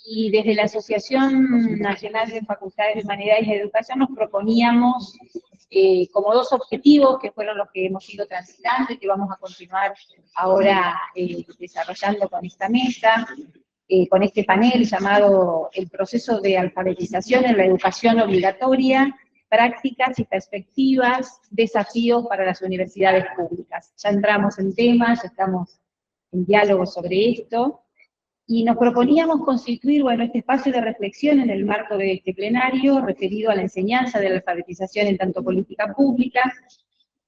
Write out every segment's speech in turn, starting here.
Y desde la Asociación Nacional de Facultades de Humanidades y Educación nos proponíamos como dos objetivos, que fueron los que hemos ido transitando y que vamos a continuar ahora desarrollando con esta mesa, con este panel llamado El proceso de alfabetización en la educación obligatoria, prácticas y perspectivas, desafíos para las universidades públicas. Ya entramos en temas, ya estamos en diálogo sobre esto, y nos proponíamos constituir, bueno, este espacio de reflexión en el marco de este plenario, referido a la enseñanza de la alfabetización en tanto política pública,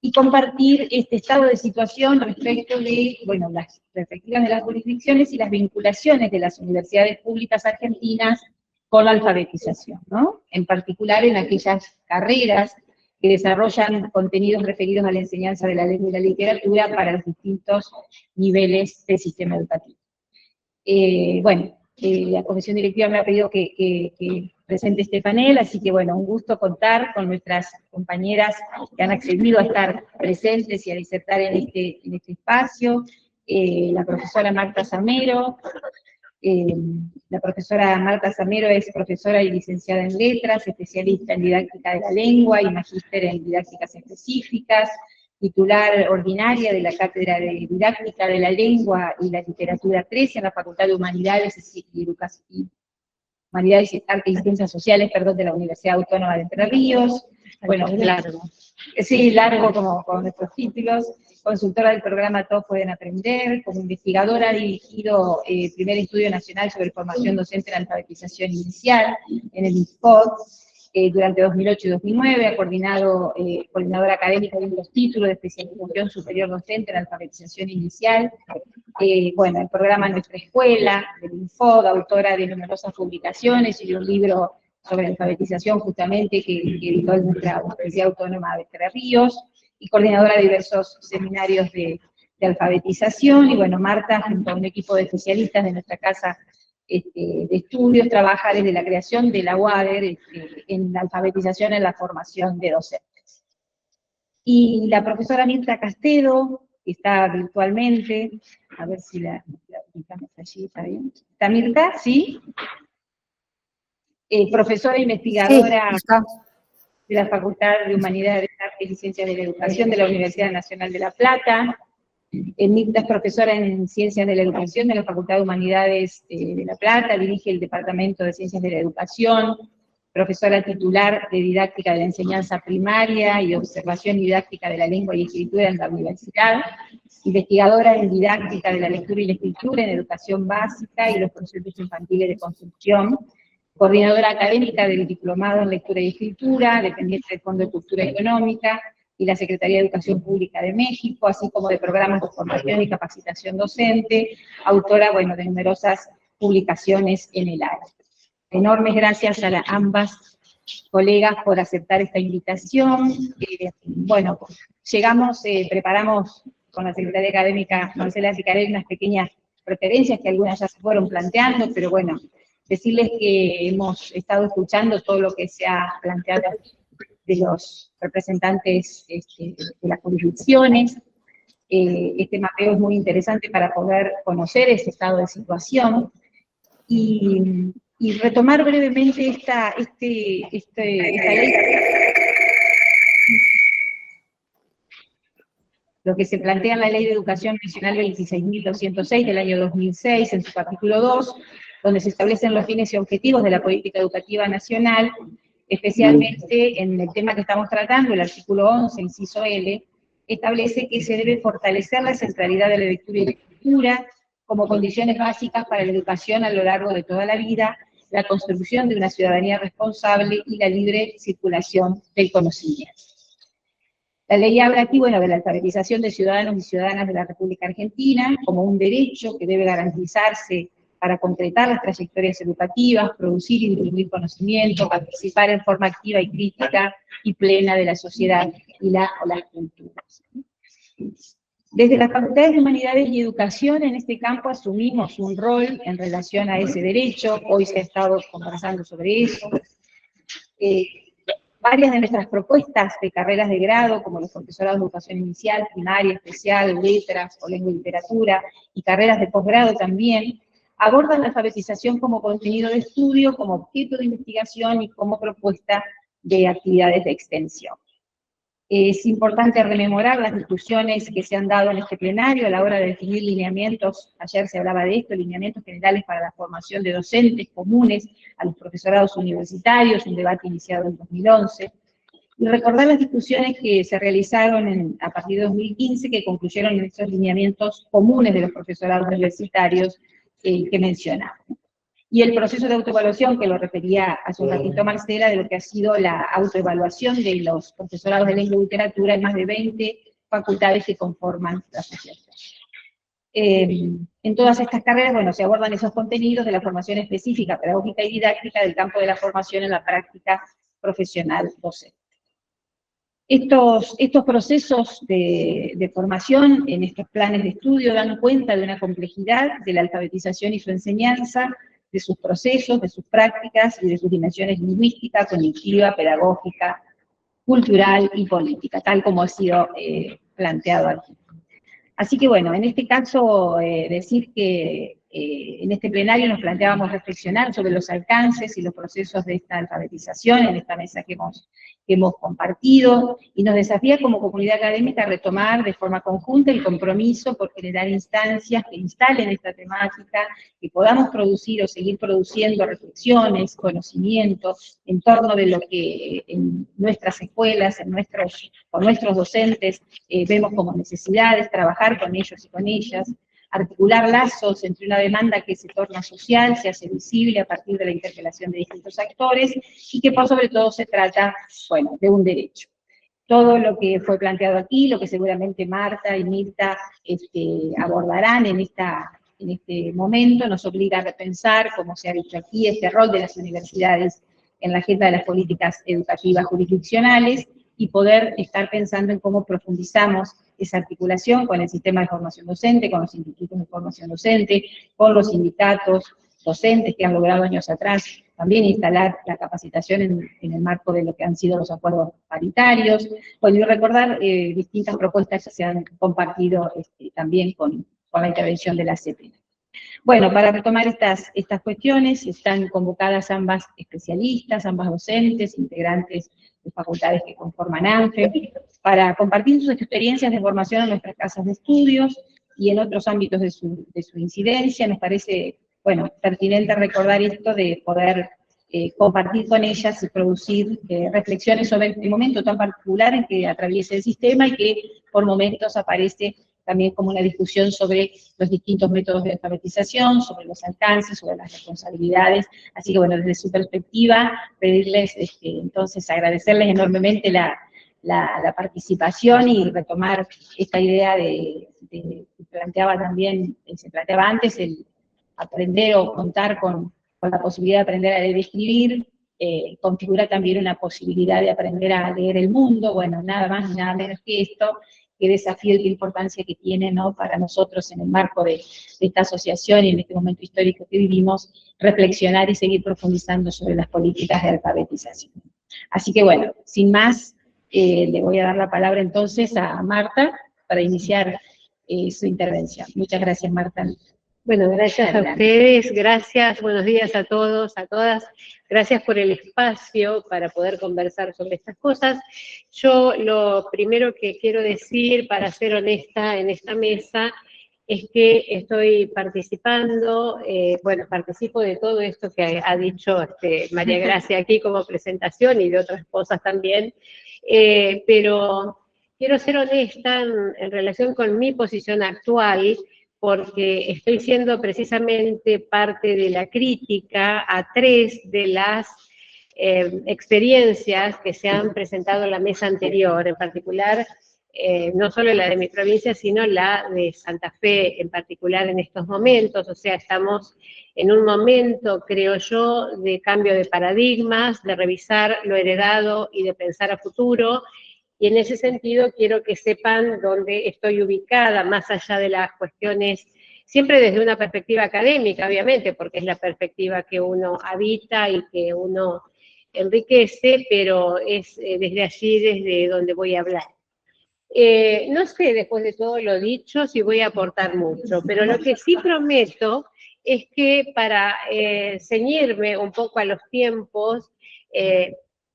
y compartir este estado de situación respecto de, bueno, las perspectivas de las jurisdicciones y las vinculaciones de las universidades públicas argentinas con la alfabetización, ¿no? En particular en aquellas carreras que desarrollan contenidos referidos a la enseñanza de la lengua y la literatura para los distintos niveles del sistema educativo. La comisión directiva me ha pedido que presente este panel, así que bueno, un gusto contar con nuestras compañeras que han accedido a estar presentes y a disertar en este espacio, la profesora Marta Zamero. La profesora Marta Zamero es profesora y licenciada en letras, especialista en didáctica de la lengua y magíster en didácticas específicas, titular ordinaria de la Cátedra de Didáctica de la Lengua y la Literatura 13 en la Facultad de Humanidades y Humanidades, Arte y Ciencias Sociales, de la Universidad Autónoma de Entre Ríos. Bueno, largo. Sí, largo como nuestros títulos. Consultora del programa Todos Pueden Aprender. Como investigadora ha dirigido el primer estudio nacional sobre formación docente en alfabetización inicial en el INSPOD. Durante 2008 y 2009, ha coordinado, coordinadora académica de los títulos de especialización superior docente en alfabetización inicial, el programa Nuestra Escuela, del INFOD, autora de numerosas publicaciones y de un libro sobre alfabetización justamente que editó en nuestra Universidad Autónoma de Entre Ríos, y coordinadora de diversos seminarios de alfabetización, y bueno, Marta, junto a un equipo de especialistas de nuestra casa de estudios, trabaja desde la creación de la UADER en la alfabetización en la formación de docentes. Y la profesora Mirta Castedo, que está virtualmente, a ver si la ubicamos allí, ¿está bien? ¿Está Mirta? ¿Sí? Profesora investigadora de la Facultad de Humanidades, Artes y Ciencias de la Educación de la Universidad Nacional de La Plata. Mirta es profesora en Ciencias de la Educación de la Facultad de Humanidades de La Plata, dirige el Departamento de Ciencias de la Educación, profesora titular de Didáctica de la Enseñanza Primaria y Observación y Didáctica de la Lengua y Escritura en la Universidad, investigadora en Didáctica de la Lectura y la Escritura en Educación Básica y los procesos infantiles de construcción, coordinadora académica del Diplomado en Lectura y Escritura, dependiente del Fondo de Cultura Económica y la Secretaría de Educación Pública de México, así como de programas de formación y capacitación docente, autora, de numerosas publicacionales en el área. Enormes gracias a ambas colegas por aceptar esta invitación. Preparamos con la Secretaría Académica Marcela Sicarelli unas pequeñas referencias que algunas ya se fueron planteando, pero bueno, decirles que hemos estado escuchando todo lo que se ha planteado de los representantes de las jurisdicciones. Este mapeo es muy interesante para poder conocer ese estado de situación y retomar brevemente esta ley. Lo que se plantea en la Ley de Educación Nacional 26.206 del año 2006, en su artículo 2, donde se establecen los fines y objetivos de la política educativa nacional, especialmente en el tema que estamos tratando, el artículo 11, inciso L, establece que se debe fortalecer la centralidad de la lectura y la escritura como condiciones básicas para la educación a lo largo de toda la vida, la construcción de una ciudadanía responsable y la libre circulación del conocimiento. La ley habla aquí, de la alfabetización de ciudadanos y ciudadanas de la República Argentina como un derecho que debe garantizarse para completar las trayectorias educativas, producir y distribuir conocimiento, participar en forma activa y crítica y plena de la sociedad y las culturas. Desde las Facultades de Humanidades y Educación, en este campo asumimos un rol en relación a ese derecho. Hoy se ha estado conversando sobre eso. Varias de nuestras propuestas de carreras de grado, como los profesorados de educación inicial, primaria, especial, letras o lengua y literatura, y carreras de posgrado también, abordan la alfabetización como contenido de estudio, como objeto de investigación y como propuesta de actividades de extensión. Es importante rememorar las discusiones que se han dado en este plenario a la hora de definir lineamientos, ayer se hablaba de esto, lineamientos generales para la formación de docentes comunes a los profesorados universitarios, un debate iniciado en 2011, y recordar las discusiones que se realizaron a partir de 2015, que concluyeron en estos lineamientos comunes de los profesorados universitarios que mencionamos. Y el proceso de autoevaluación, que lo refería hace un ratito Marcela, de lo que ha sido la autoevaluación de los profesorados de lengua y literatura en más de 20 facultades que conforman la asociación. En todas estas carreras, bueno, se abordan esos contenidos de la formación específica, pedagógica y didáctica del campo de la formación en la práctica profesional docente. Estos procesos de formación en estos planes de estudio dan cuenta de una complejidad de la alfabetización y su enseñanza, de sus procesos, de sus prácticas y de sus dimensiones lingüística, cognitiva, pedagógica, cultural y política, tal como ha sido planteado aquí. Así que bueno, en este caso decir que en este plenario nos planteábamos reflexionar sobre los alcances y los procesos de esta alfabetización en esta mesa que hemos compartido, y nos desafía como comunidad académica a retomar de forma conjunta el compromiso por generar instancias que instalen esta temática, que podamos producir o seguir produciendo reflexiones, conocimiento en torno de lo que en nuestras escuelas, con nuestros docentes vemos como necesidades, trabajar con ellos y con ellas, articular lazos entre una demanda que se torna social, se hace visible a partir de la interpelación de distintos actores, y que por sobre todo se trata, bueno, de un derecho. Todo lo que fue planteado aquí, lo que seguramente Marta y Mirta abordarán en este momento, nos obliga a repensar, como se ha dicho aquí, este rol de las universidades en la agenda de las políticas educativas jurisdiccionales, y poder estar pensando en cómo profundizamos esa articulación con el sistema de formación docente, con los institutos de formación docente, con los sindicatos docentes que han logrado años atrás también instalar la capacitación en el marco de lo que han sido los acuerdos paritarios. Bueno, y recordar distintas propuestas que se han compartido también con la intervención de la CEPEN. Bueno, para retomar estas cuestiones, están convocadas ambas especialistas, ambas docentes, integrantes de facultades que conforman ANFE, para compartir sus experiencias de formación en nuestras casas de estudios y en otros ámbitos de su incidencia. Nos parece, bueno, pertinente recordar esto de poder compartir con ellas y producir reflexiones sobre este momento tan particular en que atraviesa el sistema y que por momentos aparece también como una discusión sobre los distintos métodos de alfabetización, sobre los alcances, sobre las responsabilidades. Así que bueno, desde su perspectiva, pedirles, entonces, agradecerles enormemente la participación y retomar esta idea que se planteaba antes, el aprender o contar con la posibilidad de aprender a leer y escribir, configura también una posibilidad de aprender a leer el mundo. Bueno, nada más ni nada menos que esto, qué desafío y qué importancia que tiene, ¿no?, para nosotros en el marco de esta asociación y en este momento histórico que vivimos, reflexionar y seguir profundizando sobre las políticas de alfabetización. Así que bueno, sin más, le voy a dar la palabra entonces a Marta para iniciar su intervención. Muchas gracias, Marta. Bueno, gracias a ustedes, gracias, buenos días a todos, a todas, gracias por el espacio para poder conversar sobre estas cosas. Yo lo primero que quiero decir, para ser honesta en esta mesa, es que estoy participando, bueno, participo de todo esto que ha dicho María Gracia aquí como presentación y de otras cosas también, pero quiero ser honesta en relación con mi posición actual, porque estoy siendo precisamente parte de la crítica a 3 de las experiencias que se han presentado en la mesa anterior, en particular, no solo la de mi provincia, sino la de Santa Fe en particular en estos momentos. O sea, estamos en un momento, creo yo, de cambio de paradigmas, de revisar lo heredado y de pensar a futuro. Y en ese sentido quiero que sepan dónde estoy ubicada, más allá de las cuestiones, siempre desde una perspectiva académica, obviamente, porque es la perspectiva que uno habita y que uno enriquece, pero es desde allí desde donde voy a hablar. No sé, después de todo lo dicho, si voy a aportar mucho, pero lo que sí prometo es que para ceñirme un poco a los tiempos,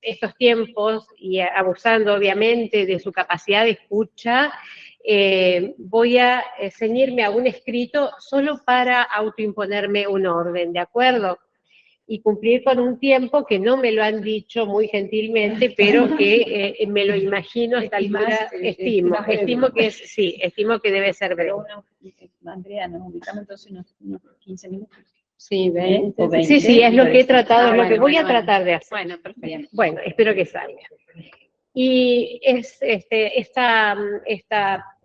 estos tiempos, y abusando obviamente de su capacidad de escucha, voy a ceñirme a un escrito solo para autoimponerme un orden, ¿de acuerdo? Y cumplir con un tiempo que no me lo han dicho muy gentilmente, pero que me lo imagino a esta altura, estimo que debe ser breve. Andrea, nos ubicamos entonces unos 15 minutos. Sí, 20, 20. Sí, es lo que he tratado, es lo que voy a tratar de hacer. Bueno, perfecto. Bueno, espero que salga. Y es esta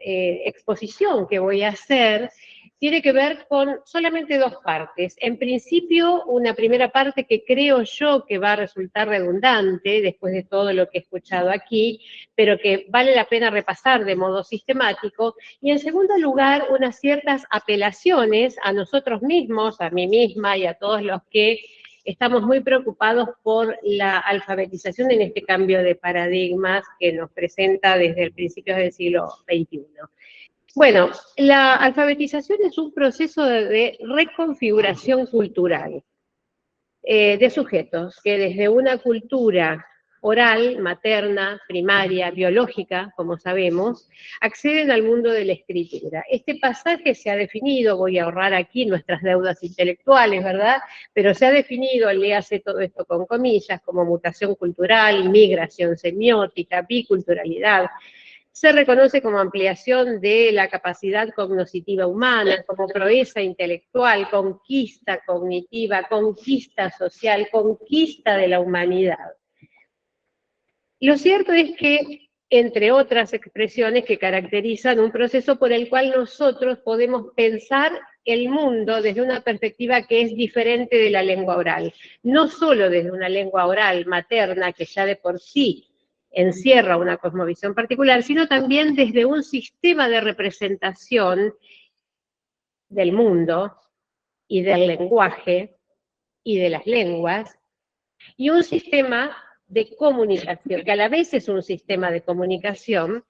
exposición que voy a hacer tiene que ver con solamente dos partes. En principio, una primera parte que creo yo que va a resultar redundante después de todo lo que he escuchado aquí, pero que vale la pena repasar de modo sistemático. Y en segundo lugar, unas ciertas apelaciones a nosotros mismos, a mí misma y a todos los que estamos muy preocupados por la alfabetización en este cambio de paradigmas que nos presenta desde el principio del siglo XXI. Bueno, la alfabetización es un proceso de reconfiguración cultural de sujetos que desde una cultura oral, materna, primaria, biológica, como sabemos, acceden al mundo de la escritura. Este pasaje se ha definido, voy a ahorrar aquí nuestras deudas intelectuales, ¿verdad? Pero se ha definido, léase todo esto con comillas, como mutación cultural, migración semiótica, biculturalidad. Se reconoce como ampliación de la capacidad cognoscitiva humana, como proeza intelectual, conquista cognitiva, conquista social, conquista de la humanidad. Lo cierto es que, entre otras expresiones que caracterizan un proceso por el cual nosotros podemos pensar el mundo desde una perspectiva que es diferente de la lengua oral, no solo desde una lengua oral materna que ya de por sí encierra una cosmovisión particular, sino también desde un sistema de representación del mundo y del lenguaje y de las lenguas, y un sistema de comunicación, que a la vez es un sistema de comunicación,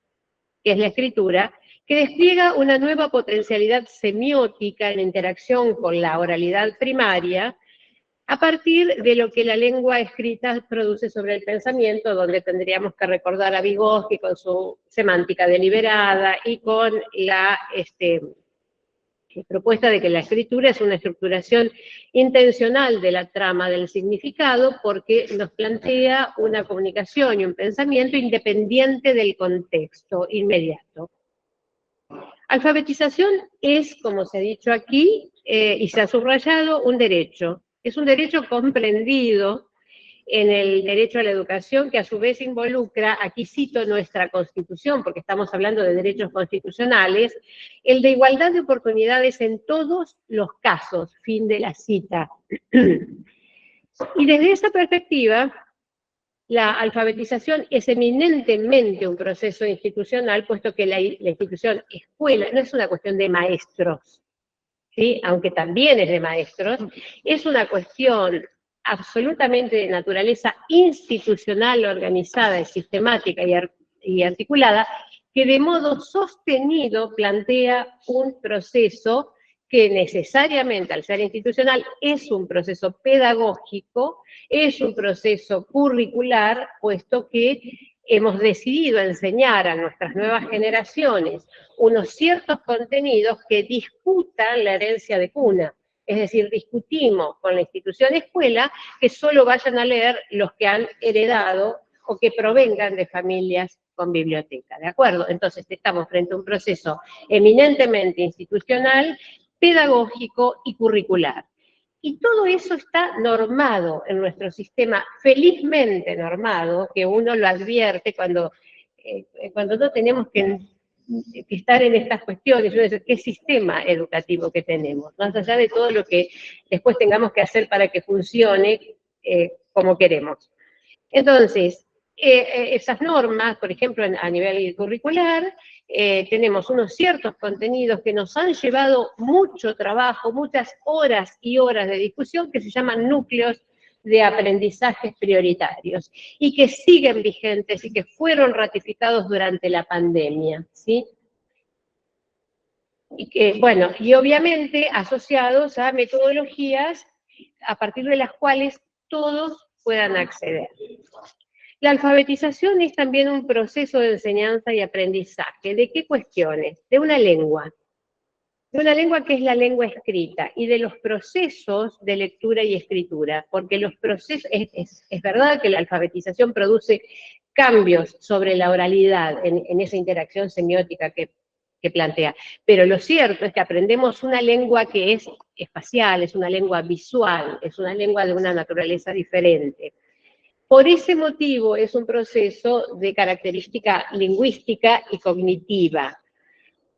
que es la escritura, que despliega una nueva potencialidad semiótica en interacción con la oralidad primaria, a partir de lo que la lengua escrita produce sobre el pensamiento, donde tendríamos que recordar a Vygotsky con su semántica deliberada y con la propuesta de que la escritura es una estructuración intencional de la trama del significado porque nos plantea una comunicación y un pensamiento independiente del contexto inmediato. Alfabetización es, como se ha dicho aquí, y se ha subrayado, un derecho. Es un derecho comprendido en el derecho a la educación, que a su vez involucra, aquí cito nuestra Constitución, porque estamos hablando de derechos constitucionales, el de igualdad de oportunidades en todos los casos, fin de la cita. Y desde esa perspectiva, la alfabetización es eminentemente un proceso institucional, puesto que la institución escuela no es una cuestión de maestros, ¿sí? Aunque también es de maestros, es una cuestión absolutamente de naturaleza institucional, organizada, sistemática y articulada, que de modo sostenido plantea un proceso que necesariamente, al ser institucional, es un proceso pedagógico, es un proceso curricular, puesto que hemos decidido enseñar a nuestras nuevas generaciones unos ciertos contenidos que discutan la herencia de cuna. Es decir, discutimos con la institución escuela que solo vayan a leer los que han heredado o que provengan de familias con biblioteca, ¿de acuerdo? Entonces estamos frente a un proceso eminentemente institucional, pedagógico y curricular. Y todo eso está normado en nuestro sistema, felizmente normado, que uno lo advierte cuando no tenemos que estar en estas cuestiones, qué sistema educativo que tenemos, más allá de todo lo que después tengamos que hacer para que funcione como queremos. Entonces, esas normas, por ejemplo, a nivel curricular, tenemos unos ciertos contenidos que nos han llevado mucho trabajo, muchas horas y horas de discusión, que se llaman núcleos de aprendizajes prioritarios, y que siguen vigentes y que fueron ratificados durante la pandemia, ¿sí? Y obviamente asociados a metodologías a partir de las cuales todos puedan acceder. La alfabetización es también un proceso de enseñanza y aprendizaje. ¿De qué cuestiones? De una lengua que es la lengua escrita, y de los procesos de lectura y escritura, porque los procesos, es verdad que la alfabetización produce cambios sobre la oralidad en esa interacción semiótica que plantea, pero lo cierto es que aprendemos una lengua que es espacial, es una lengua visual, es una lengua de una naturaleza diferente. Por ese motivo es un proceso de característica lingüística y cognitiva.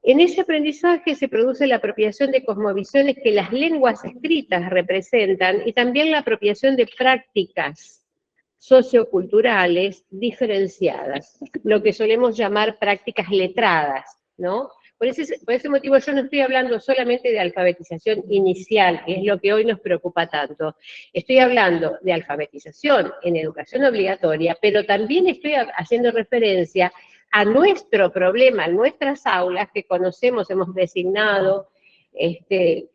En ese aprendizaje se produce la apropiación de cosmovisiones que las lenguas escritas representan y también la apropiación de prácticas socioculturales diferenciadas, lo que solemos llamar prácticas letradas, ¿no? Por ese motivo yo no estoy hablando solamente de alfabetización inicial, que es lo que hoy nos preocupa tanto. Estoy hablando de alfabetización en educación obligatoria, pero también estoy haciendo referencia a nuestro problema, a nuestras aulas que conocemos, hemos designado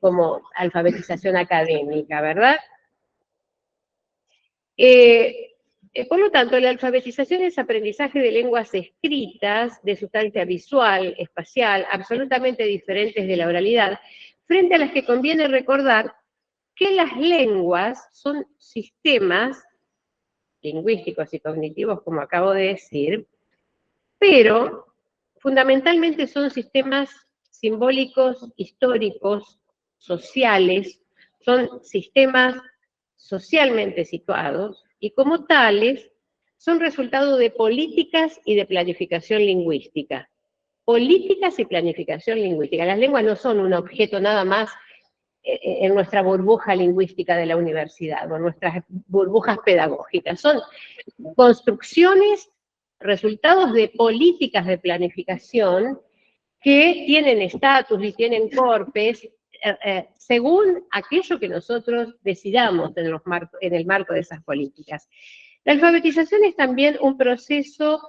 como alfabetización académica, ¿verdad? Por lo tanto, la alfabetización es aprendizaje de lenguas escritas, de sustancia visual, espacial, absolutamente diferentes de la oralidad, frente a las que conviene recordar que las lenguas son sistemas lingüísticos y cognitivos, como acabo de decir, pero fundamentalmente son sistemas simbólicos, históricos, sociales, son sistemas socialmente situados y como tales son resultado de políticas y de planificación lingüística. Políticas y planificación lingüística. Las lenguas no son un objeto nada más en nuestra burbuja lingüística de la universidad o en nuestras burbujas pedagógicas. Son construcciones, resultados de políticas de planificación que tienen estatus y tienen corpes según aquello que nosotros decidamos en el marco de esas políticas. La alfabetización es también un proceso,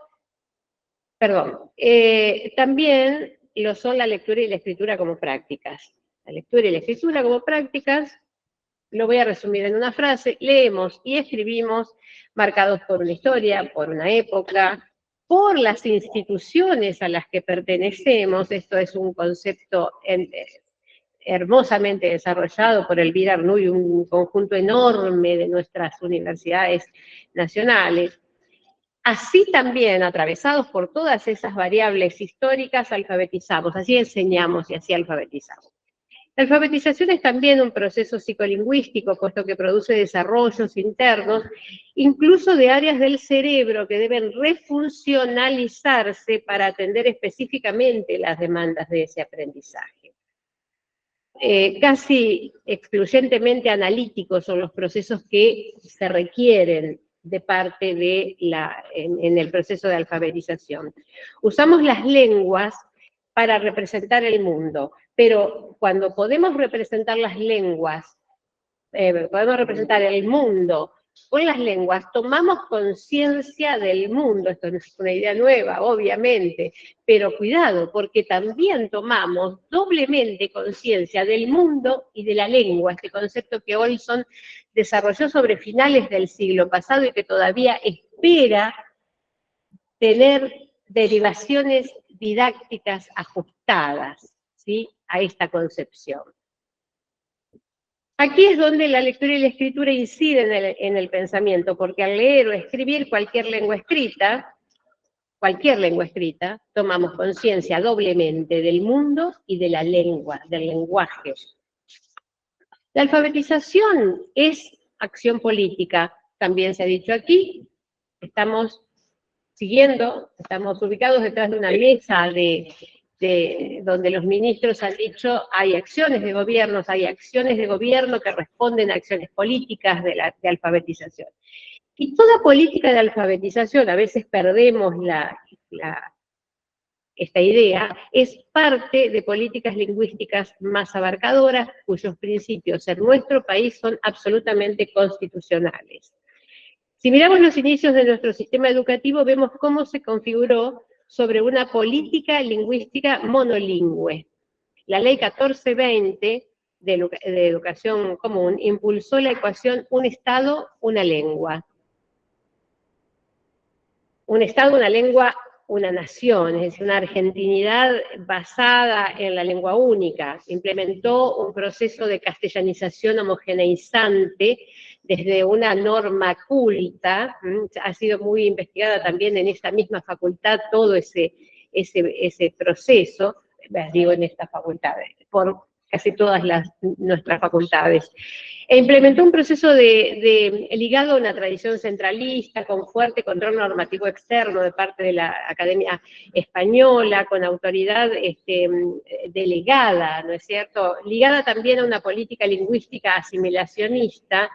también lo son la lectura y la escritura como prácticas. La lectura y la escritura como prácticas, lo voy a resumir en una frase: leemos y escribimos marcados por una historia, por una época, por las instituciones a las que pertenecemos. Esto es un concepto hermosamente desarrollado por Elvira Arnúi y un conjunto enorme de nuestras universidades nacionales. Así también, atravesados por todas esas variables históricas, alfabetizamos, así enseñamos y así alfabetizamos. La alfabetización es también un proceso psicolingüístico, puesto que produce desarrollos internos, incluso de áreas del cerebro que deben refuncionalizarse para atender específicamente las demandas de ese aprendizaje. Casi excluyentemente analíticos son los procesos que se requieren de parte en el proceso de alfabetización. Usamos las lenguas para representar el mundo, pero cuando podemos representar las lenguas, podemos representar el mundo con las lenguas, tomamos conciencia del mundo. Esto no es una idea nueva, obviamente, pero cuidado, porque también tomamos doblemente conciencia del mundo y de la lengua, este concepto que Olson desarrolló sobre finales del siglo pasado y que todavía espera tener derivaciones didácticas ajustadas, ¿sí?, a esta concepción. Aquí es donde la lectura y la escritura inciden en el pensamiento, porque al leer o escribir cualquier lengua escrita, tomamos conciencia doblemente del mundo y de la lengua, del lenguaje. La alfabetización es acción política, también se ha dicho aquí. Estamos ubicados detrás de una mesa donde los ministros han dicho hay acciones de gobierno que responden a acciones políticas de alfabetización. Y toda política de alfabetización, a veces perdemos esta idea, es parte de políticas lingüísticas más abarcadoras, cuyos principios en nuestro país son absolutamente constitucionales. Si miramos los inicios de nuestro sistema educativo, vemos cómo se configuró sobre una política lingüística monolingüe. La ley 1420 de educación común impulsó la ecuación un Estado, una lengua. Un Estado, una lengua, una nación, es decir, una argentinidad basada en la lengua única. Implementó un proceso de castellanización homogeneizante desde una norma culta, ha sido muy investigada también en esta misma facultad todo ese proceso, digo en esta facultad, por casi todas nuestras facultades. E implementó un proceso ligado a una tradición centralista, con fuerte control normativo externo de parte de la Academia Española, con autoridad delegada, ¿no es cierto? Ligada también a una política lingüística asimilacionista,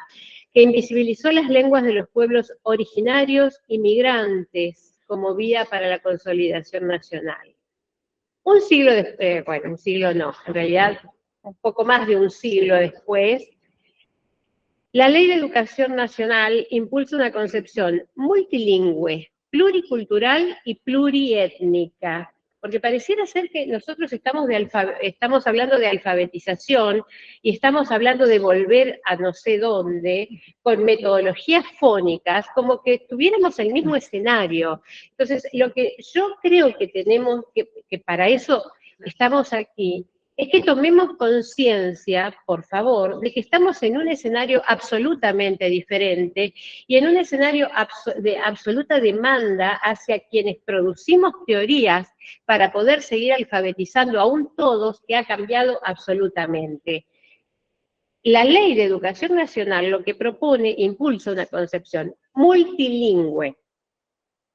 que invisibilizó las lenguas de los pueblos originarios y migrantes como vía para la consolidación nacional. Un siglo después, bueno, un siglo no, en realidad un poco más de un siglo después, la Ley de Educación Nacional impulsa una concepción multilingüe, pluricultural y pluriétnica, porque pareciera ser que nosotros estamos hablando de alfabetización y estamos hablando de volver a no sé dónde, con metodologías fónicas, como que tuviéramos el mismo escenario. Entonces, lo que yo creo que tenemos, que para eso estamos aquí, es que tomemos conciencia, por favor, de que estamos en un escenario absolutamente diferente y en un escenario de absoluta demanda hacia quienes producimos teorías para poder seguir alfabetizando aún todos, que ha cambiado absolutamente. La Ley de Educación Nacional lo que propone, impulsa una concepción multilingüe,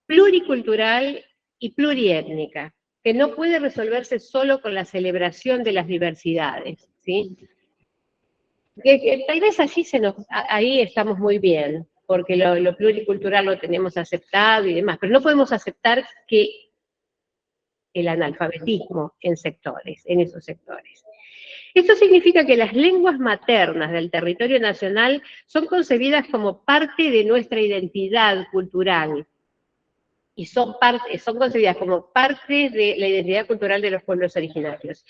pluricultural y pluriétnica, que no puede resolverse solo con la celebración de las diversidades, ¿sí? Que tal vez ahí estamos muy bien, porque lo pluricultural lo tenemos aceptado y demás, pero no podemos aceptar que el analfabetismo en esos sectores. Esto significa que las lenguas maternas del territorio nacional son concebidas como parte de nuestra identidad cultural, y son concebidas como parte de la identidad cultural de los pueblos originarios.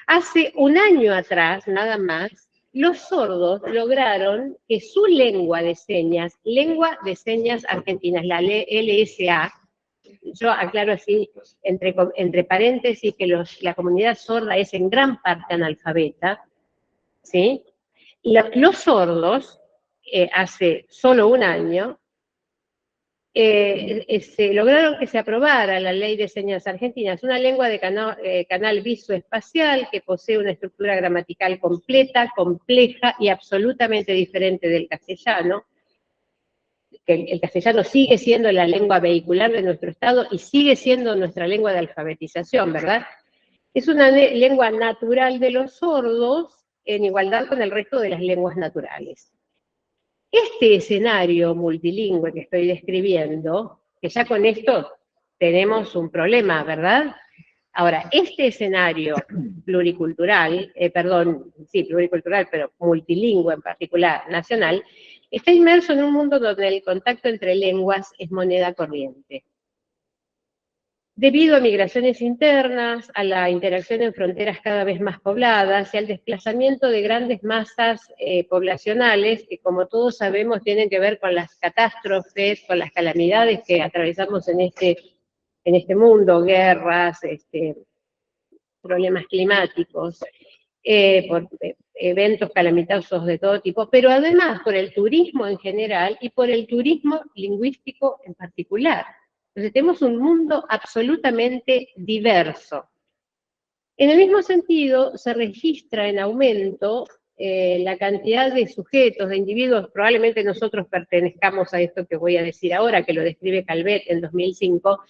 Hace un año atrás, nada más, los sordos lograron que su lengua de señas argentinas, la LSA, yo aclaro así entre paréntesis que la comunidad sorda es en gran parte analfabeta, ¿sí? Y los sordos, hace solo un año, lograron que se aprobara la Ley de Señas Argentinas, una lengua de canal visoespacial que posee una estructura gramatical completa, compleja y absolutamente diferente del castellano, que el castellano sigue siendo la lengua vehicular de nuestro Estado y sigue siendo nuestra lengua de alfabetización, ¿verdad? Es una lengua natural de los sordos en igualdad con el resto de las lenguas naturales. Este escenario multilingüe que estoy describiendo, que ya con esto tenemos un problema, ¿verdad? Ahora, este escenario pluricultural, pluricultural, pero multilingüe en particular, nacional, está inmerso en un mundo donde el contacto entre lenguas es moneda corriente. Debido a migraciones internas, a la interacción en fronteras cada vez más pobladas y al desplazamiento de grandes masas poblacionales, que como todos sabemos tienen que ver con las catástrofes, con las calamidades que atravesamos en este mundo, guerras, problemas climáticos, por eventos calamitosos de todo tipo, pero además por el turismo en general y por el turismo lingüístico en particular. Entonces tenemos un mundo absolutamente diverso. En el mismo sentido, se registra en aumento la cantidad de sujetos, de individuos, probablemente nosotros pertenezcamos a esto que voy a decir ahora, que lo describe Calvet en 2005,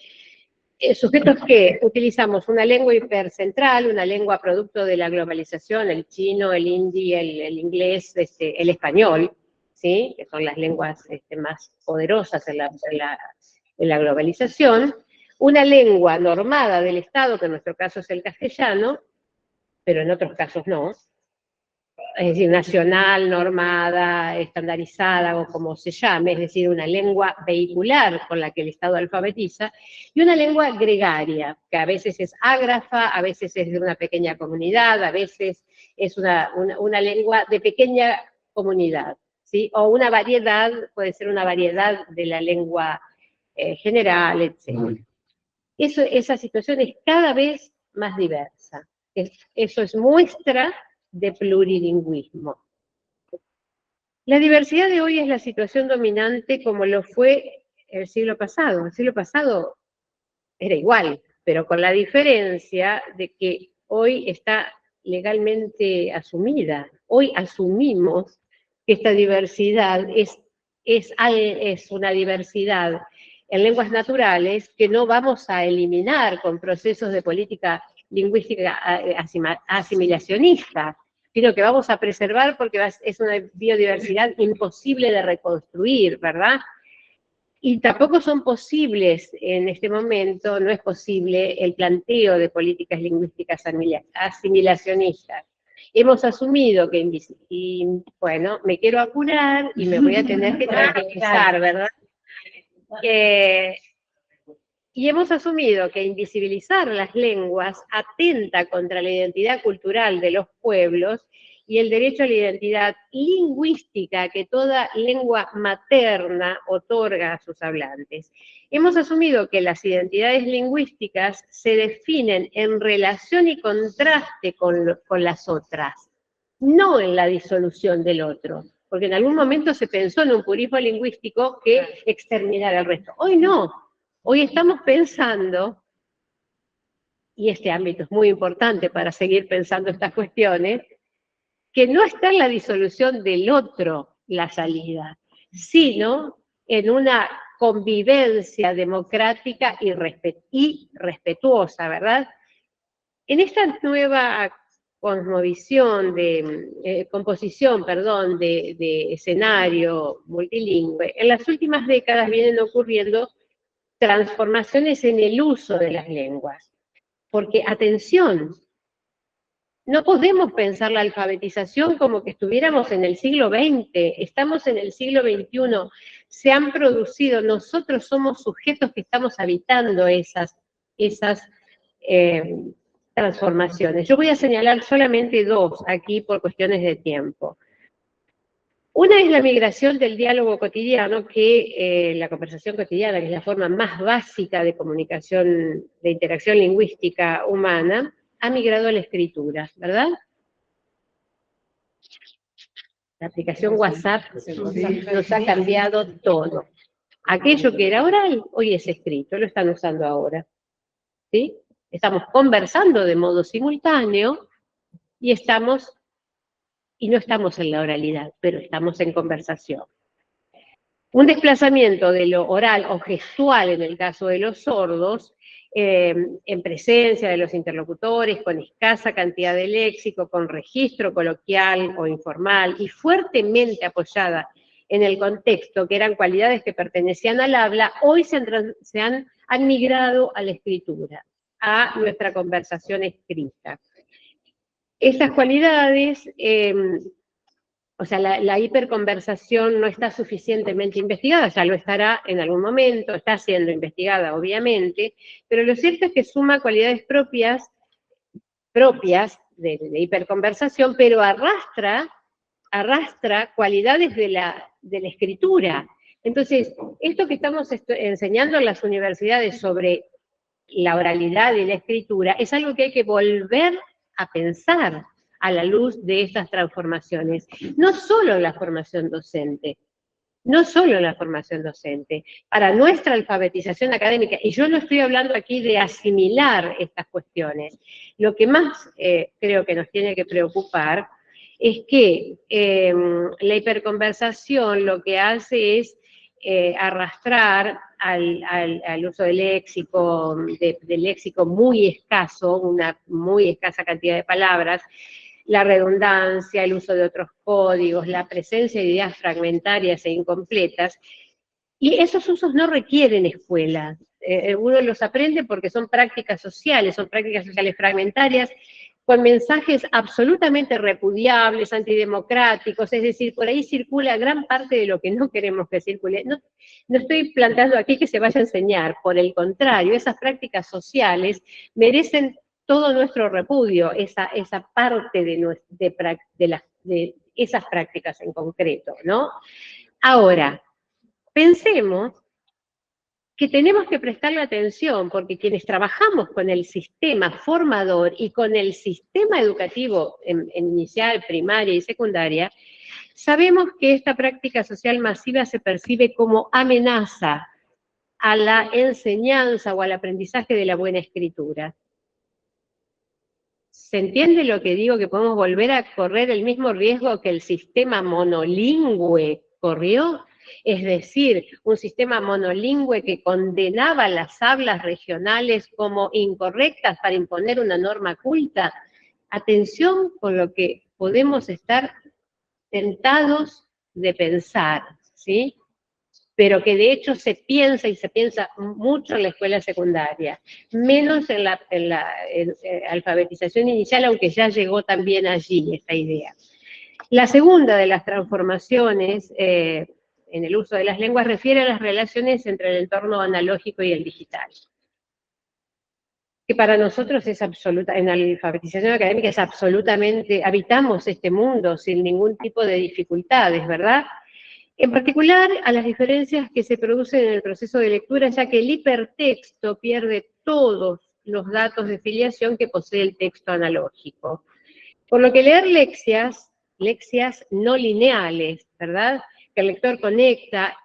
sujetos que utilizamos una lengua hipercentral, una lengua producto de la globalización, el chino, el hindi, el inglés, el español, ¿sí? Que son las lenguas más poderosas en la globalización, una lengua normada del Estado, que en nuestro caso es el castellano, pero en otros casos no, es decir, nacional, normada, estandarizada o como se llame, es decir, una lengua vehicular con la que el Estado alfabetiza, y una lengua gregaria, que a veces es ágrafa, a veces es de una pequeña comunidad, a veces es una lengua de pequeña comunidad, ¿sí? O una variedad, puede ser una variedad de la lengua general, etc. Esa situación es cada vez más diversa. Eso es muestra de plurilingüismo. La diversidad de hoy es la situación dominante como lo fue el siglo pasado. El siglo pasado era igual, pero con la diferencia de que hoy está legalmente asumida. Hoy asumimos que esta diversidad es una diversidad en lenguas naturales que no vamos a eliminar con procesos de política lingüística asimilacionista, sino que vamos a preservar porque es una biodiversidad imposible de reconstruir, ¿verdad? Y tampoco son posibles en este momento, no es posible el planteo de políticas lingüísticas asimilacionistas. Hemos asumido que, y bueno, me quiero apurar y me voy a tener que tranquilizar, ¿verdad? Y hemos asumido que invisibilizar las lenguas atenta contra la identidad cultural de los pueblos y el derecho a la identidad lingüística que toda lengua materna otorga a sus hablantes. Hemos asumido que las identidades lingüísticas se definen en relación y contraste con las otras, no en la disolución del otro, porque en algún momento se pensó en un purismo lingüístico que exterminara el resto. Hoy no. Hoy estamos pensando, y este ámbito es muy importante para seguir pensando estas cuestiones, que no está en la disolución del otro la salida, sino en una convivencia democrática y respetuosa, ¿verdad? En esta nueva cosmovisión composición de escenario multilingüe, en las últimas décadas vienen ocurriendo transformaciones en el uso de las lenguas. Porque, atención, no podemos pensar la alfabetización como que estuviéramos en el siglo XX, estamos en el siglo XXI, se han producido, nosotros somos sujetos que estamos habitando esas transformaciones. Yo voy a señalar solamente dos aquí por cuestiones de tiempo. Una es la migración del diálogo cotidiano, que la conversación cotidiana, que es la forma más básica de comunicación, de interacción lingüística humana, ha migrado a la escritura, ¿verdad? La aplicación WhatsApp nos ha cambiado todo. Aquello que era oral, hoy es escrito, lo están usando ahora. ¿Sí? Estamos conversando de modo simultáneo y no estamos en la oralidad, pero estamos en conversación. Un desplazamiento de lo oral o gestual en el caso de los sordos, en presencia de los interlocutores, con escasa cantidad de léxico, con registro coloquial o informal y fuertemente apoyada en el contexto, que eran cualidades que pertenecían al habla, hoy han migrado a la escritura, a nuestra conversación escrita. Estas cualidades, o sea, la hiperconversación no está suficientemente investigada, ya lo estará en algún momento, está siendo investigada obviamente, pero lo cierto es que suma cualidades propias de hiperconversación, pero arrastra cualidades de la escritura. Entonces, esto que estamos enseñando en las universidades sobre la oralidad y la escritura es algo que hay que volver a pensar a la luz de estas transformaciones. No solo en la formación docente, para nuestra alfabetización académica, y yo no estoy hablando aquí de asimilar estas cuestiones, lo que más creo que nos tiene que preocupar es que la hiperconversación lo que hace es arrastrar al uso del léxico, de léxico muy escaso, una muy escasa cantidad de palabras, la redundancia, el uso de otros códigos, la presencia de ideas fragmentarias e incompletas, y esos usos no requieren escuela. Uno los aprende porque son prácticas sociales fragmentarias, con mensajes absolutamente repudiables, antidemocráticos, es decir, por ahí circula gran parte de lo que no queremos que circule. No, no estoy planteando aquí que se vaya a enseñar, por el contrario, esas prácticas sociales merecen todo nuestro repudio, esa parte de esas prácticas en concreto, ¿no? Ahora, pensemos que tenemos que prestarle atención, porque quienes trabajamos con el sistema formador y con el sistema educativo en inicial, primaria y secundaria, sabemos que esta práctica social masiva se percibe como amenaza a la enseñanza o al aprendizaje de la buena escritura. ¿Se entiende lo que digo? Que podemos volver a correr el mismo riesgo que el sistema monolingüe corrió. Es decir, un sistema monolingüe que condenaba las hablas regionales como incorrectas para imponer una norma culta. Atención con lo que podemos estar tentados de pensar, ¿sí? Pero que de hecho se piensa y se piensa mucho en la escuela secundaria, menos en la alfabetización inicial, aunque ya llegó también allí esta idea. La segunda de las transformaciones en el uso de las lenguas refiere a las relaciones entre el entorno analógico y el digital, que para nosotros es absoluta, en la alfabetización académica es absolutamente, habitamos este mundo sin ningún tipo de dificultades, ¿verdad? En particular, a las diferencias que se producen en el proceso de lectura, ya que el hipertexto pierde todos los datos de filiación que posee el texto analógico. Por lo que leer leccias no lineales, ¿verdad? Que el lector conecta,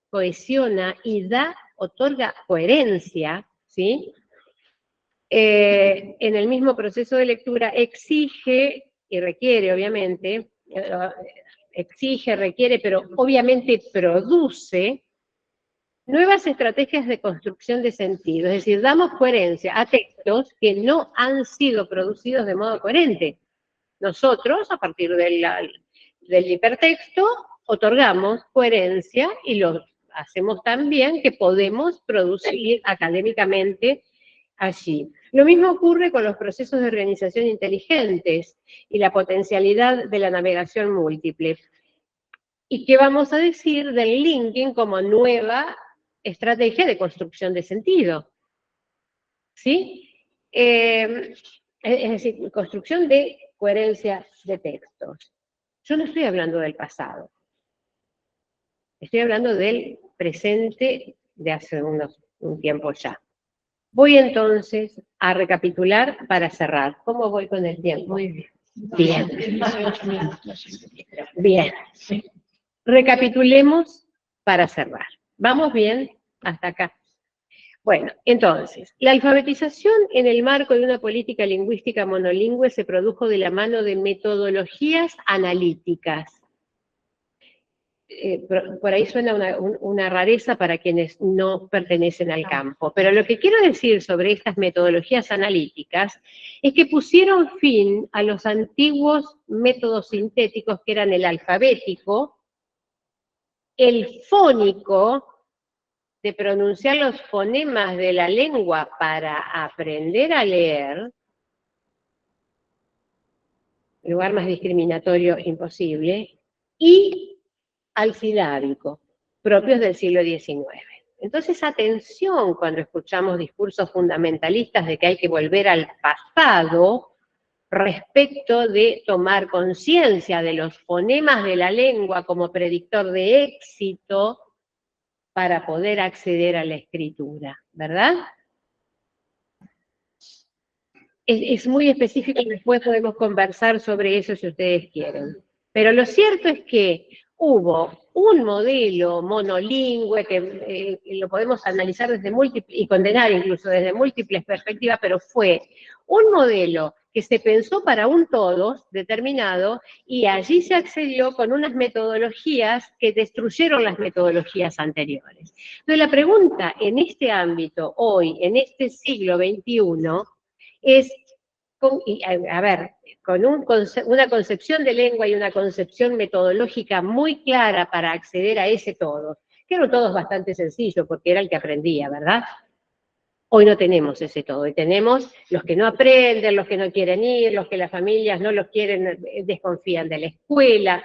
cohesiona y otorga coherencia, ¿sí? En el mismo proceso de lectura exige y requiere, obviamente, requiere, pero obviamente produce nuevas estrategias de construcción de sentido. Es decir, damos coherencia a textos que no han sido producidos de modo coherente. Nosotros, a partir del hipertexto, otorgamos coherencia y lo hacemos tan bien que podemos producir académicamente allí. Lo mismo ocurre con los procesos de organización inteligentes y la potencialidad de la navegación múltiple. ¿Y qué vamos a decir del linking como nueva estrategia de construcción de sentido? ¿Sí? Es decir, construcción de coherencia de textos. Yo no estoy hablando del pasado. Estoy hablando del presente de hace un tiempo ya. Voy entonces a recapitular para cerrar. ¿Cómo voy con el tiempo? Muy bien. Bien. Bien. Recapitulemos para cerrar. ¿Vamos bien hasta acá? Bueno, entonces, la alfabetización en el marco de una política lingüística monolingüe se produjo de la mano de metodologías analíticas. Por ahí suena una rareza para quienes no pertenecen al campo, pero lo que quiero decir sobre estas metodologías analíticas es que pusieron fin a los antiguos métodos sintéticos que eran el alfabético, el fónico, de pronunciar los fonemas de la lengua para aprender a leer, lugar más discriminatorio imposible, y al silábico, propios del siglo XIX. Entonces, atención cuando escuchamos discursos fundamentalistas de que hay que volver al pasado respecto de tomar conciencia de los fonemas de la lengua como predictor de éxito para poder acceder a la escritura, ¿verdad? Es muy específico y después podemos conversar sobre eso si ustedes quieren. Pero lo cierto es que hubo un modelo monolingüe que lo podemos analizar desde múltiples, y condenar incluso desde múltiples perspectivas, pero fue un modelo que se pensó para un todos determinado y allí se accedió con unas metodologías que destruyeron las metodologías anteriores. Entonces la pregunta en este ámbito, hoy, en este siglo XXI, es, con una concepción de lengua y una concepción metodológica muy clara para acceder a ese todo, que era un todo bastante sencillo porque era el que aprendía, ¿verdad? Hoy no tenemos ese todo, hoy tenemos los que no aprenden, los que no quieren ir, los que las familias no los quieren, desconfían de la escuela.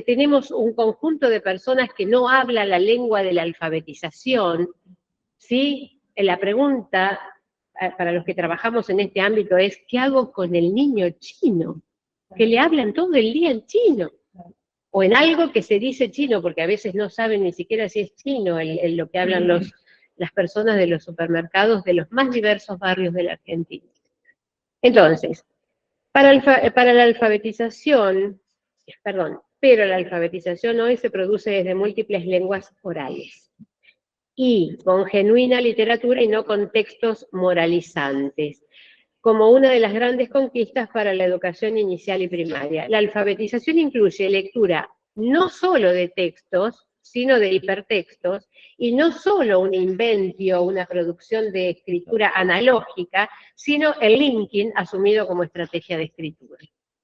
Tenemos un conjunto de personas que no hablan la lengua de la alfabetización, ¿sí? La pregunta para los que trabajamos en este ámbito es, ¿qué hago con el niño chino? Que le hablan todo el día en chino. O en algo que se dice chino, porque a veces no saben ni siquiera si es chino lo que hablan las personas de los supermercados de los más diversos barrios de la Argentina. Entonces, para la alfabetización, pero la alfabetización hoy se produce desde múltiples lenguas orales y con genuina literatura y no con textos moralizantes, como una de las grandes conquistas para la educación inicial y primaria. La alfabetización incluye lectura no solo de textos, sino de hipertextos, y no solo un inventio, una producción de escritura analógica, sino el linking asumido como estrategia de escritura.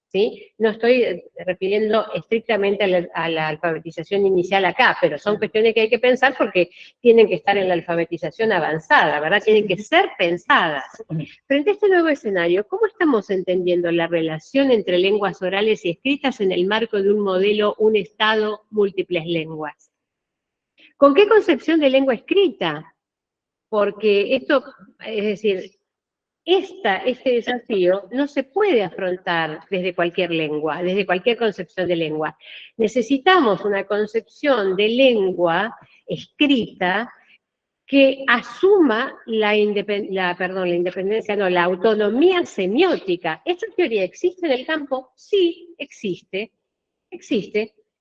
¿Sí? No estoy refiriendo estrictamente a la alfabetización inicial acá, pero son cuestiones que hay que pensar porque tienen que estar en la alfabetización avanzada, ¿verdad? Tienen que ser pensadas. Frente a este nuevo escenario, ¿cómo estamos entendiendo la relación entre lenguas orales y escritas en el marco de un modelo, un Estado, múltiples lenguas? ¿Con qué concepción de lengua escrita? Porque esto, es decir, este desafío no se puede afrontar desde cualquier lengua, desde cualquier concepción de lengua. Necesitamos una concepción de lengua escrita que asuma la autonomía semiótica. ¿Esta teoría existe en el campo? Sí, existe.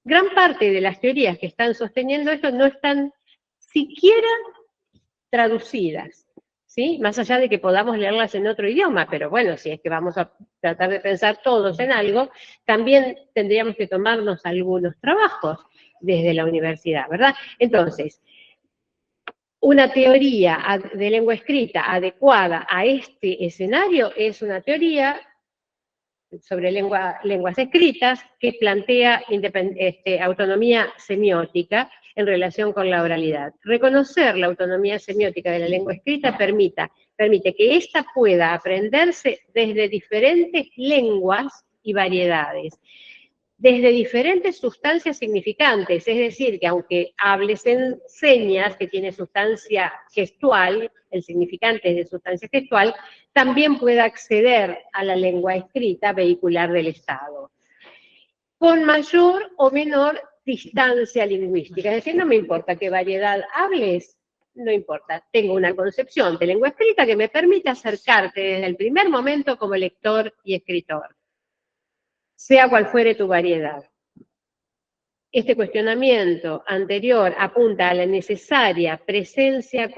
Gran parte de las teorías que están sosteniendo esto no están siquiera traducidas, ¿sí? Más allá de que podamos leerlas en otro idioma, pero bueno, si es que vamos a tratar de pensar todos en algo, también tendríamos que tomarnos algunos trabajos desde la universidad, ¿verdad? Entonces, una teoría de lengua escrita adecuada a este escenario es una teoría sobre lenguas escritas que plantea autonomía semiótica en relación con la oralidad. Reconocer la autonomía semiótica de la lengua escrita permite que ésta pueda aprenderse desde diferentes lenguas y variedades, desde diferentes sustancias significantes, es decir, que aunque hables en señas, que tiene sustancia gestual, el significante es de sustancia gestual, también pueda acceder a la lengua escrita vehicular del Estado, con mayor o menor distancia lingüística. Es decir, no me importa qué variedad hables, no importa, tengo una concepción de lengua escrita que me permite acercarte desde el primer momento como lector y escritor, sea cual fuere tu variedad. Este cuestionamiento anterior apunta a la necesaria presencia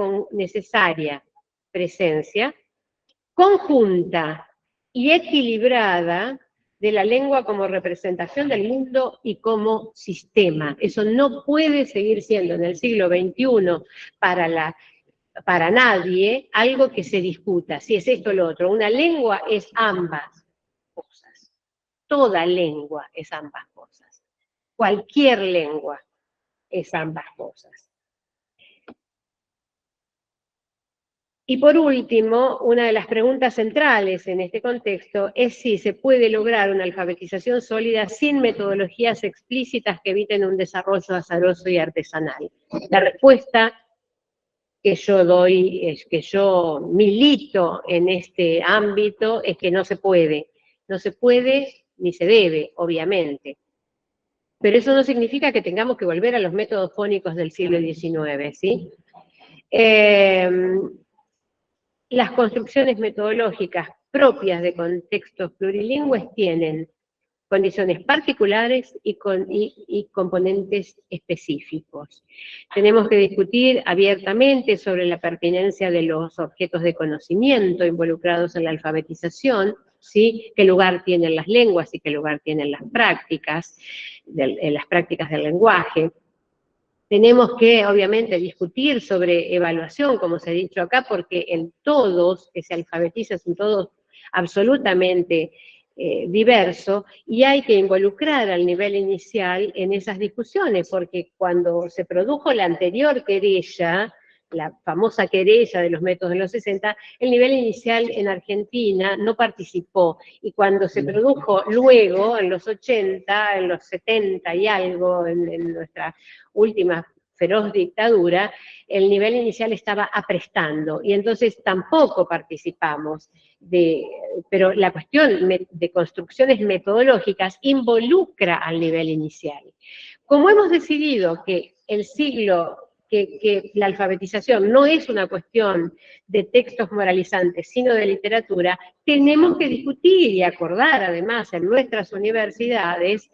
conjunta y equilibrada de la lengua como representación del mundo y como sistema. Eso no puede seguir siendo en el siglo XXI para nadie algo que se discuta, si es esto o lo otro. Una lengua es ambas cosas. Toda lengua es ambas cosas. Cualquier lengua es ambas cosas. Y por último, una de las preguntas centrales en este contexto es si se puede lograr una alfabetización sólida sin metodologías explícitas que eviten un desarrollo azaroso y artesanal. La respuesta que yo doy, es que yo milito en este ámbito, es que no se puede. No se puede ni se debe, obviamente. Pero eso no significa que tengamos que volver a los métodos fónicos del siglo XIX, ¿sí? Las construcciones metodológicas propias de contextos plurilingües tienen condiciones particulares y componentes específicos. Tenemos que discutir abiertamente sobre la pertinencia de los objetos de conocimiento involucrados en la alfabetización, ¿sí? Qué lugar tienen las lenguas y qué lugar tienen las prácticas del lenguaje. Tenemos que, obviamente, discutir sobre evaluación, como se ha dicho acá, porque el todos que se alfabetiza es un todo absolutamente diverso, y hay que involucrar al nivel inicial en esas discusiones, porque cuando se produjo la anterior querella, la famosa querella de los métodos de los 60, el nivel inicial en Argentina no participó, y cuando se produjo luego, en los 80, en los 70 y algo, en nuestra última feroz dictadura, el nivel inicial estaba aprestando, y entonces tampoco participamos. Pero la cuestión de construcciones metodológicas involucra al nivel inicial. Como hemos decidido que que la alfabetización no es una cuestión de textos moralizantes, sino de literatura, tenemos que discutir y acordar además en nuestras universidades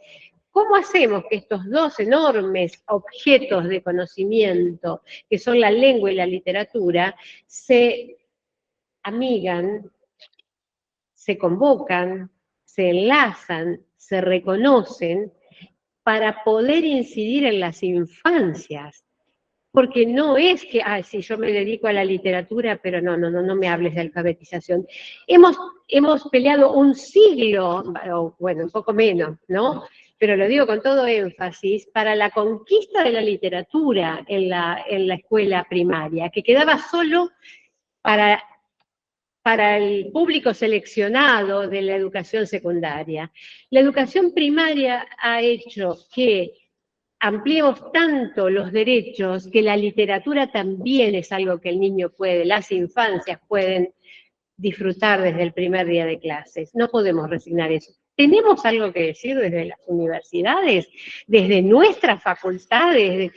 cómo hacemos que estos dos enormes objetos de conocimiento, que son la lengua y la literatura, se amigan, se convocan, se enlazan, se reconocen para poder incidir en las infancias. Porque no es que, si yo me dedico a la literatura, pero no me hables de alfabetización. Hemos peleado un siglo, o bueno, un poco menos, ¿no? Pero lo digo con todo énfasis, para la conquista de la literatura en la escuela primaria, que quedaba solo para el público seleccionado de la educación secundaria. La educación primaria ha hecho que ampliemos tanto los derechos que la literatura también es algo que el niño puede, las infancias pueden disfrutar desde el primer día de clases. No podemos resignar eso. Tenemos algo que decir desde las universidades, desde nuestras facultades,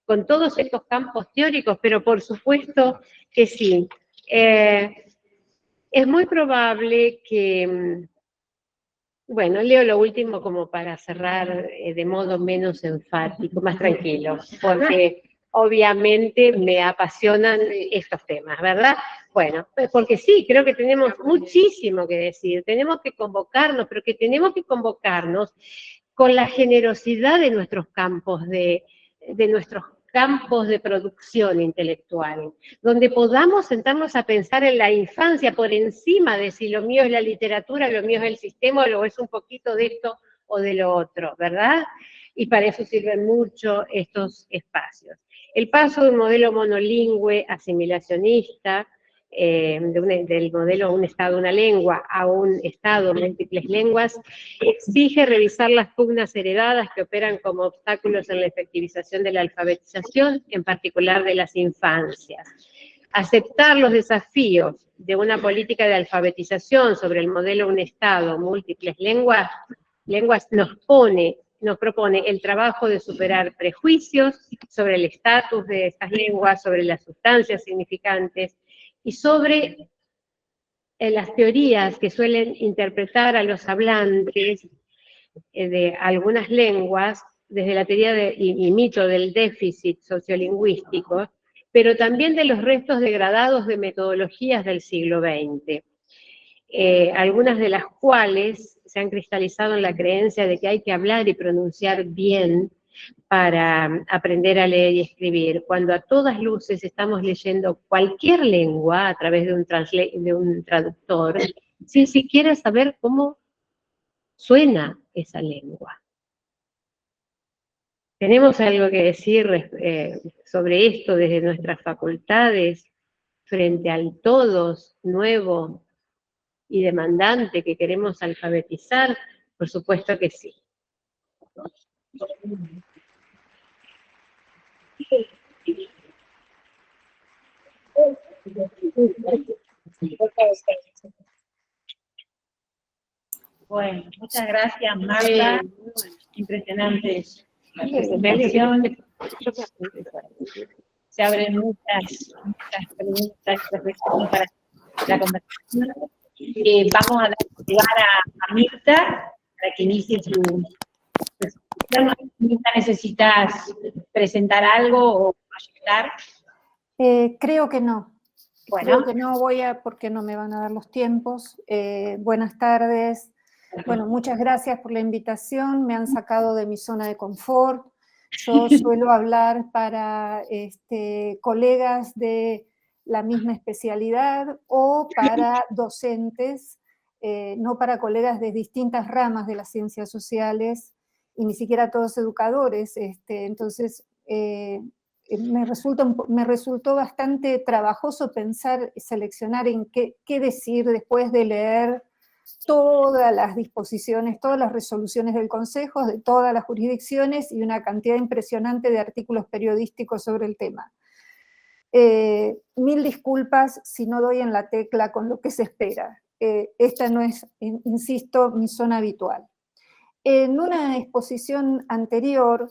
con todos estos campos teóricos, pero por supuesto que sí. Es muy probable que, bueno, leo lo último como para cerrar de modo menos enfático, más tranquilo, porque obviamente me apasionan estos temas, ¿verdad? Bueno, porque sí, creo que tenemos muchísimo que decir, tenemos que convocarnos, pero que tenemos que convocarnos con la generosidad de nuestros campos, de nuestros campos de producción intelectual, donde podamos sentarnos a pensar en la infancia por encima de si lo mío es la literatura, lo mío es el sistema, o es un poquito de esto o de lo otro, ¿verdad? Y para eso sirven mucho estos espacios. El paso de un modelo monolingüe, asimilacionista, del modelo un Estado, una lengua, a un Estado, múltiples lenguas, exige revisar las pugnas heredadas que operan como obstáculos en la efectivización de la alfabetización, en particular de las infancias. Aceptar los desafíos de una política de alfabetización sobre el modelo un Estado, múltiples lenguas nos propone el trabajo de superar prejuicios sobre el estatus de estas lenguas, sobre las sustancias significantes, y sobre las teorías que suelen interpretar a los hablantes de algunas lenguas desde la teoría y mito del déficit sociolingüístico, pero también de los restos degradados de metodologías del siglo XX, algunas de las cuales se han cristalizado en la creencia de que hay que hablar y pronunciar bien para aprender a leer y escribir, cuando a todas luces estamos leyendo cualquier lengua a través de un traductor, sin siquiera saber cómo suena esa lengua. ¿Tenemos algo que decir sobre esto desde nuestras facultades, frente al todos nuevo y demandante que queremos alfabetizar? Por supuesto que sí. Bueno, muchas gracias, Marta. Impresionante presentación. Se abren muchas preguntas y reflexiones para la conversación. Vamos a dar lugar a Mirta para que inicie su presentación. Mirta, ¿necesitas presentar algo o proyectar? Creo que no. Bueno. Creo que no porque no me van a dar los tiempos. Buenas tardes. Bueno, muchas gracias por la invitación. Me han sacado de mi zona de confort. Yo suelo hablar para colegas de la misma especialidad o para docentes, no para colegas de distintas ramas de las ciencias sociales y ni siquiera todos educadores. Entonces, me resultó bastante trabajoso pensar, seleccionar en qué decir después de leer todas las disposiciones, todas las resoluciones del Consejo, de todas las jurisdicciones y una cantidad impresionante de artículos periodísticos sobre el tema. Mil disculpas si no doy en la tecla con lo que se espera. Esta no es, insisto, mi zona habitual. En una exposición anterior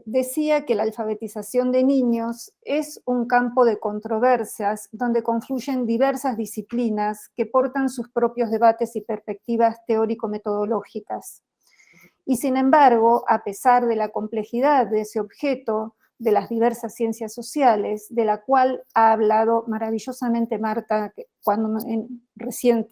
decía que la alfabetización de niños es un campo de controversias donde confluyen diversas disciplinas que portan sus propios debates y perspectivas teórico-metodológicas. Y sin embargo, a pesar de la complejidad de ese objeto, de las diversas ciencias sociales, de la cual ha hablado maravillosamente Marta recién,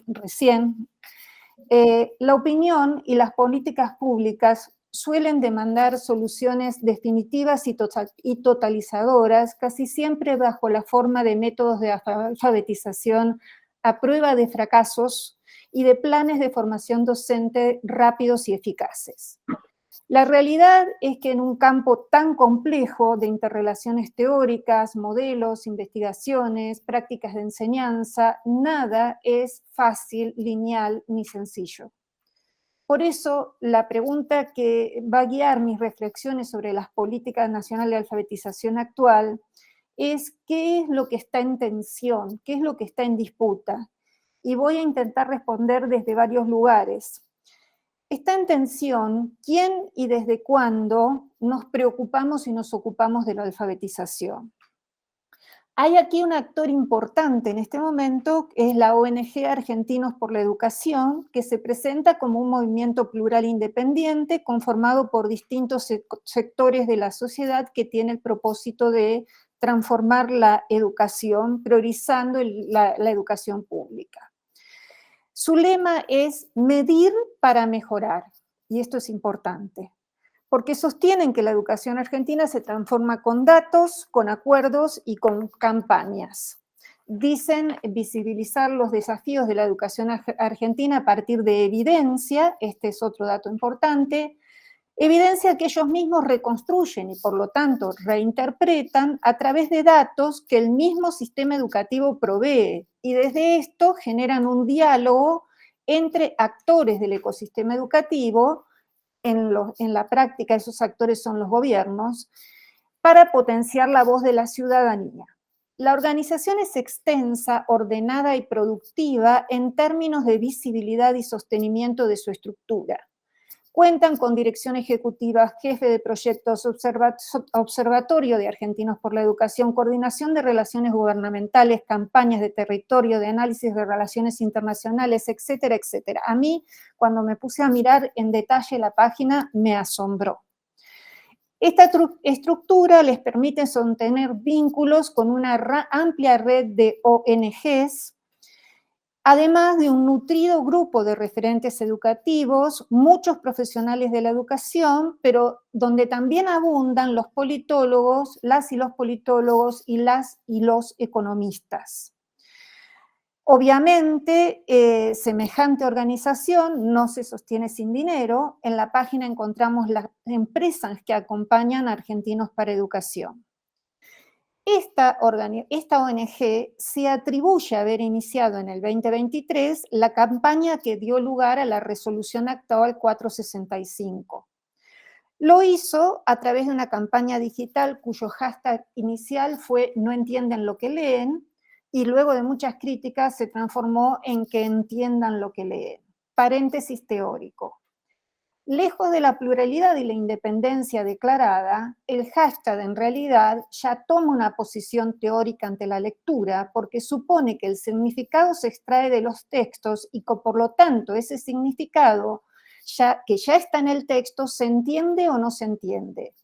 la opinión y las políticas públicas suelen demandar soluciones definitivas y totalizadoras, casi siempre bajo la forma de métodos de alfabetización a prueba de fracasos y de planes de formación docente rápidos y eficaces. La realidad es que en un campo tan complejo de interrelaciones teóricas, modelos, investigaciones, prácticas de enseñanza, nada es fácil, lineal ni sencillo. Por eso, la pregunta que va a guiar mis reflexiones sobre las políticas nacionales de alfabetización actual es ¿qué es lo que está en tensión? ¿Qué es lo que está en disputa? Y voy a intentar responder desde varios lugares. Está en tensión quién y desde cuándo nos preocupamos y nos ocupamos de la alfabetización. Hay aquí un actor importante en este momento, que es la ONG Argentinos por la Educación, que se presenta como un movimiento plural independiente conformado por distintos sectores de la sociedad que tiene el propósito de transformar la educación, priorizando la educación pública. Su lema es medir para mejorar, y esto es importante, porque sostienen que la educación argentina se transforma con datos, con acuerdos y con campañas. Dicen visibilizar los desafíos de la educación argentina a partir de evidencia, este es otro dato importante, evidencia que ellos mismos reconstruyen y por lo tanto reinterpretan a través de datos que el mismo sistema educativo provee, y desde esto generan un diálogo entre actores del ecosistema educativo. En la práctica esos actores son los gobiernos, para potenciar la voz de la ciudadanía. La organización es extensa, ordenada y productiva en términos de visibilidad y sostenimiento de su estructura. Cuentan con dirección ejecutiva, jefe de proyectos, observatorio de Argentinos por la Educación, coordinación de relaciones gubernamentales, campañas de territorio, de análisis de relaciones internacionales, etcétera, etcétera. A mí, cuando me puse a mirar en detalle la página, me asombró. Esta estructura les permite sostener vínculos con una amplia red de ONGs, además de un nutrido grupo de referentes educativos, muchos profesionales de la educación, pero donde también abundan los politólogos, las y los politólogos y las y los economistas. Obviamente, semejante organización no se sostiene sin dinero. En la página encontramos las empresas que acompañan a Argentinos para Educación. Esta ONG se atribuye a haber iniciado en el 2023 la campaña que dio lugar a la resolución actual 465. Lo hizo a través de una campaña digital cuyo hashtag inicial fue "No entienden lo que leen", y luego de muchas críticas se transformó en "Que entiendan lo que leen". Paréntesis teórico. Lejos de la pluralidad y la independencia declarada, el hashtag en realidad ya toma una posición teórica ante la lectura porque supone que el significado se extrae de los textos y que por lo tanto ese significado que ya está en el texto se entiende o no se entiende.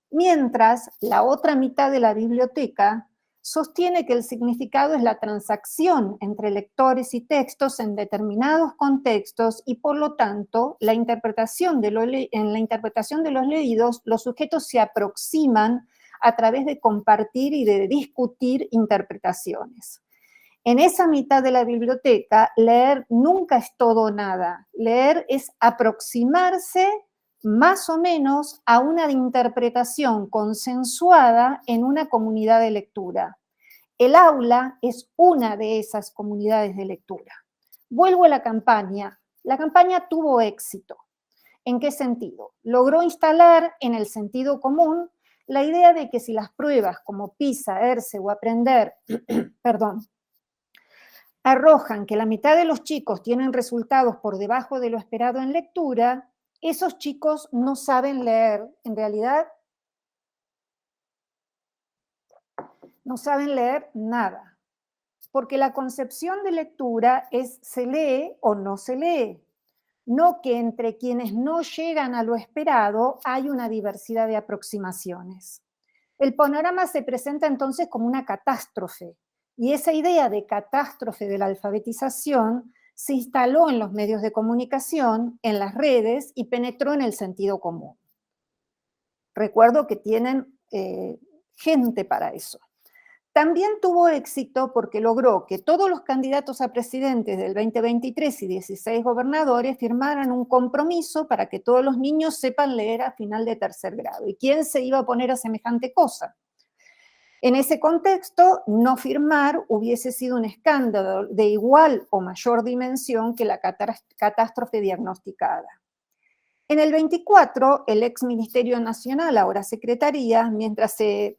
Mientras la otra mitad de la biblioteca sostiene que el significado es la transacción entre lectores y textos en determinados contextos y por lo tanto en la interpretación de los leídos los sujetos se aproximan a través de compartir y de discutir interpretaciones. En esa mitad de la biblioteca, leer nunca es todo o nada. Leer es aproximarse más o menos a una interpretación consensuada en una comunidad de lectura. El aula es una de esas comunidades de lectura. Vuelvo a la campaña. La campaña tuvo éxito. ¿En qué sentido? Logró instalar en el sentido común la idea de que si las pruebas como PISA, ERCE o Aprender, arrojan que la mitad de los chicos tienen resultados por debajo de lo esperado en lectura, esos chicos no saben leer. En realidad, no saben leer nada. Porque la concepción de lectura es se lee o no se lee. No que entre quienes no llegan a lo esperado hay una diversidad de aproximaciones. El panorama se presenta entonces como una catástrofe, y esa idea de catástrofe de la alfabetización se instaló en los medios de comunicación, en las redes, y penetró en el sentido común. Recuerdo que tienen gente para eso. También tuvo éxito porque logró que todos los candidatos a presidentes del 2023 y 16 gobernadores firmaran un compromiso para que todos los niños sepan leer a final de tercer grado. ¿Y quién se iba a oponer a semejante cosa? En ese contexto, no firmar hubiese sido un escándalo de igual o mayor dimensión que la catástrofe diagnosticada. En el 24, el ex Ministerio Nacional, ahora Secretaría, mientras se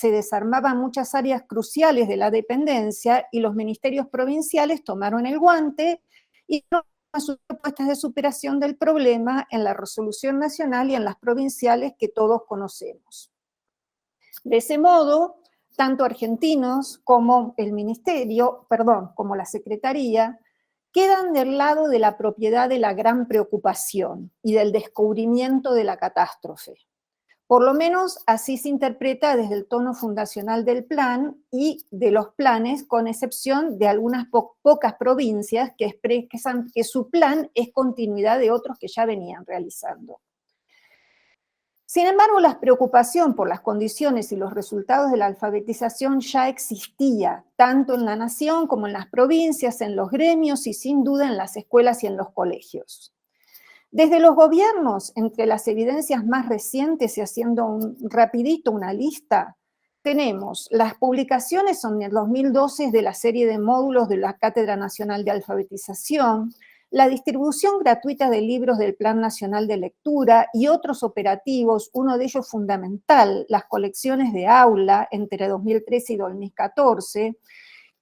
desarmaban muchas áreas cruciales de la dependencia y los ministerios provinciales tomaron el guante y sus propuestas de superación del problema en la resolución nacional y en las provinciales que todos conocemos. De ese modo, tanto argentinos como el ministerio, como la Secretaría, quedan del lado de la propiedad de la gran preocupación y del descubrimiento de la catástrofe. Por lo menos así se interpreta desde el tono fundacional del plan y de los planes, con excepción de algunas pocas provincias que expresan que su plan es continuidad de otros que ya venían realizando. Sin embargo, la preocupación por las condiciones y los resultados de la alfabetización ya existía, tanto en la nación como en las provincias, en los gremios y sin duda en las escuelas y en los colegios. Desde los gobiernos, entre las evidencias más recientes y haciendo rapidito una lista, tenemos las publicaciones en el 2012 de la serie de módulos de la Cátedra Nacional de Alfabetización, la distribución gratuita de libros del Plan Nacional de Lectura y otros operativos, uno de ellos fundamental, las colecciones de aula entre 2013 y 2014,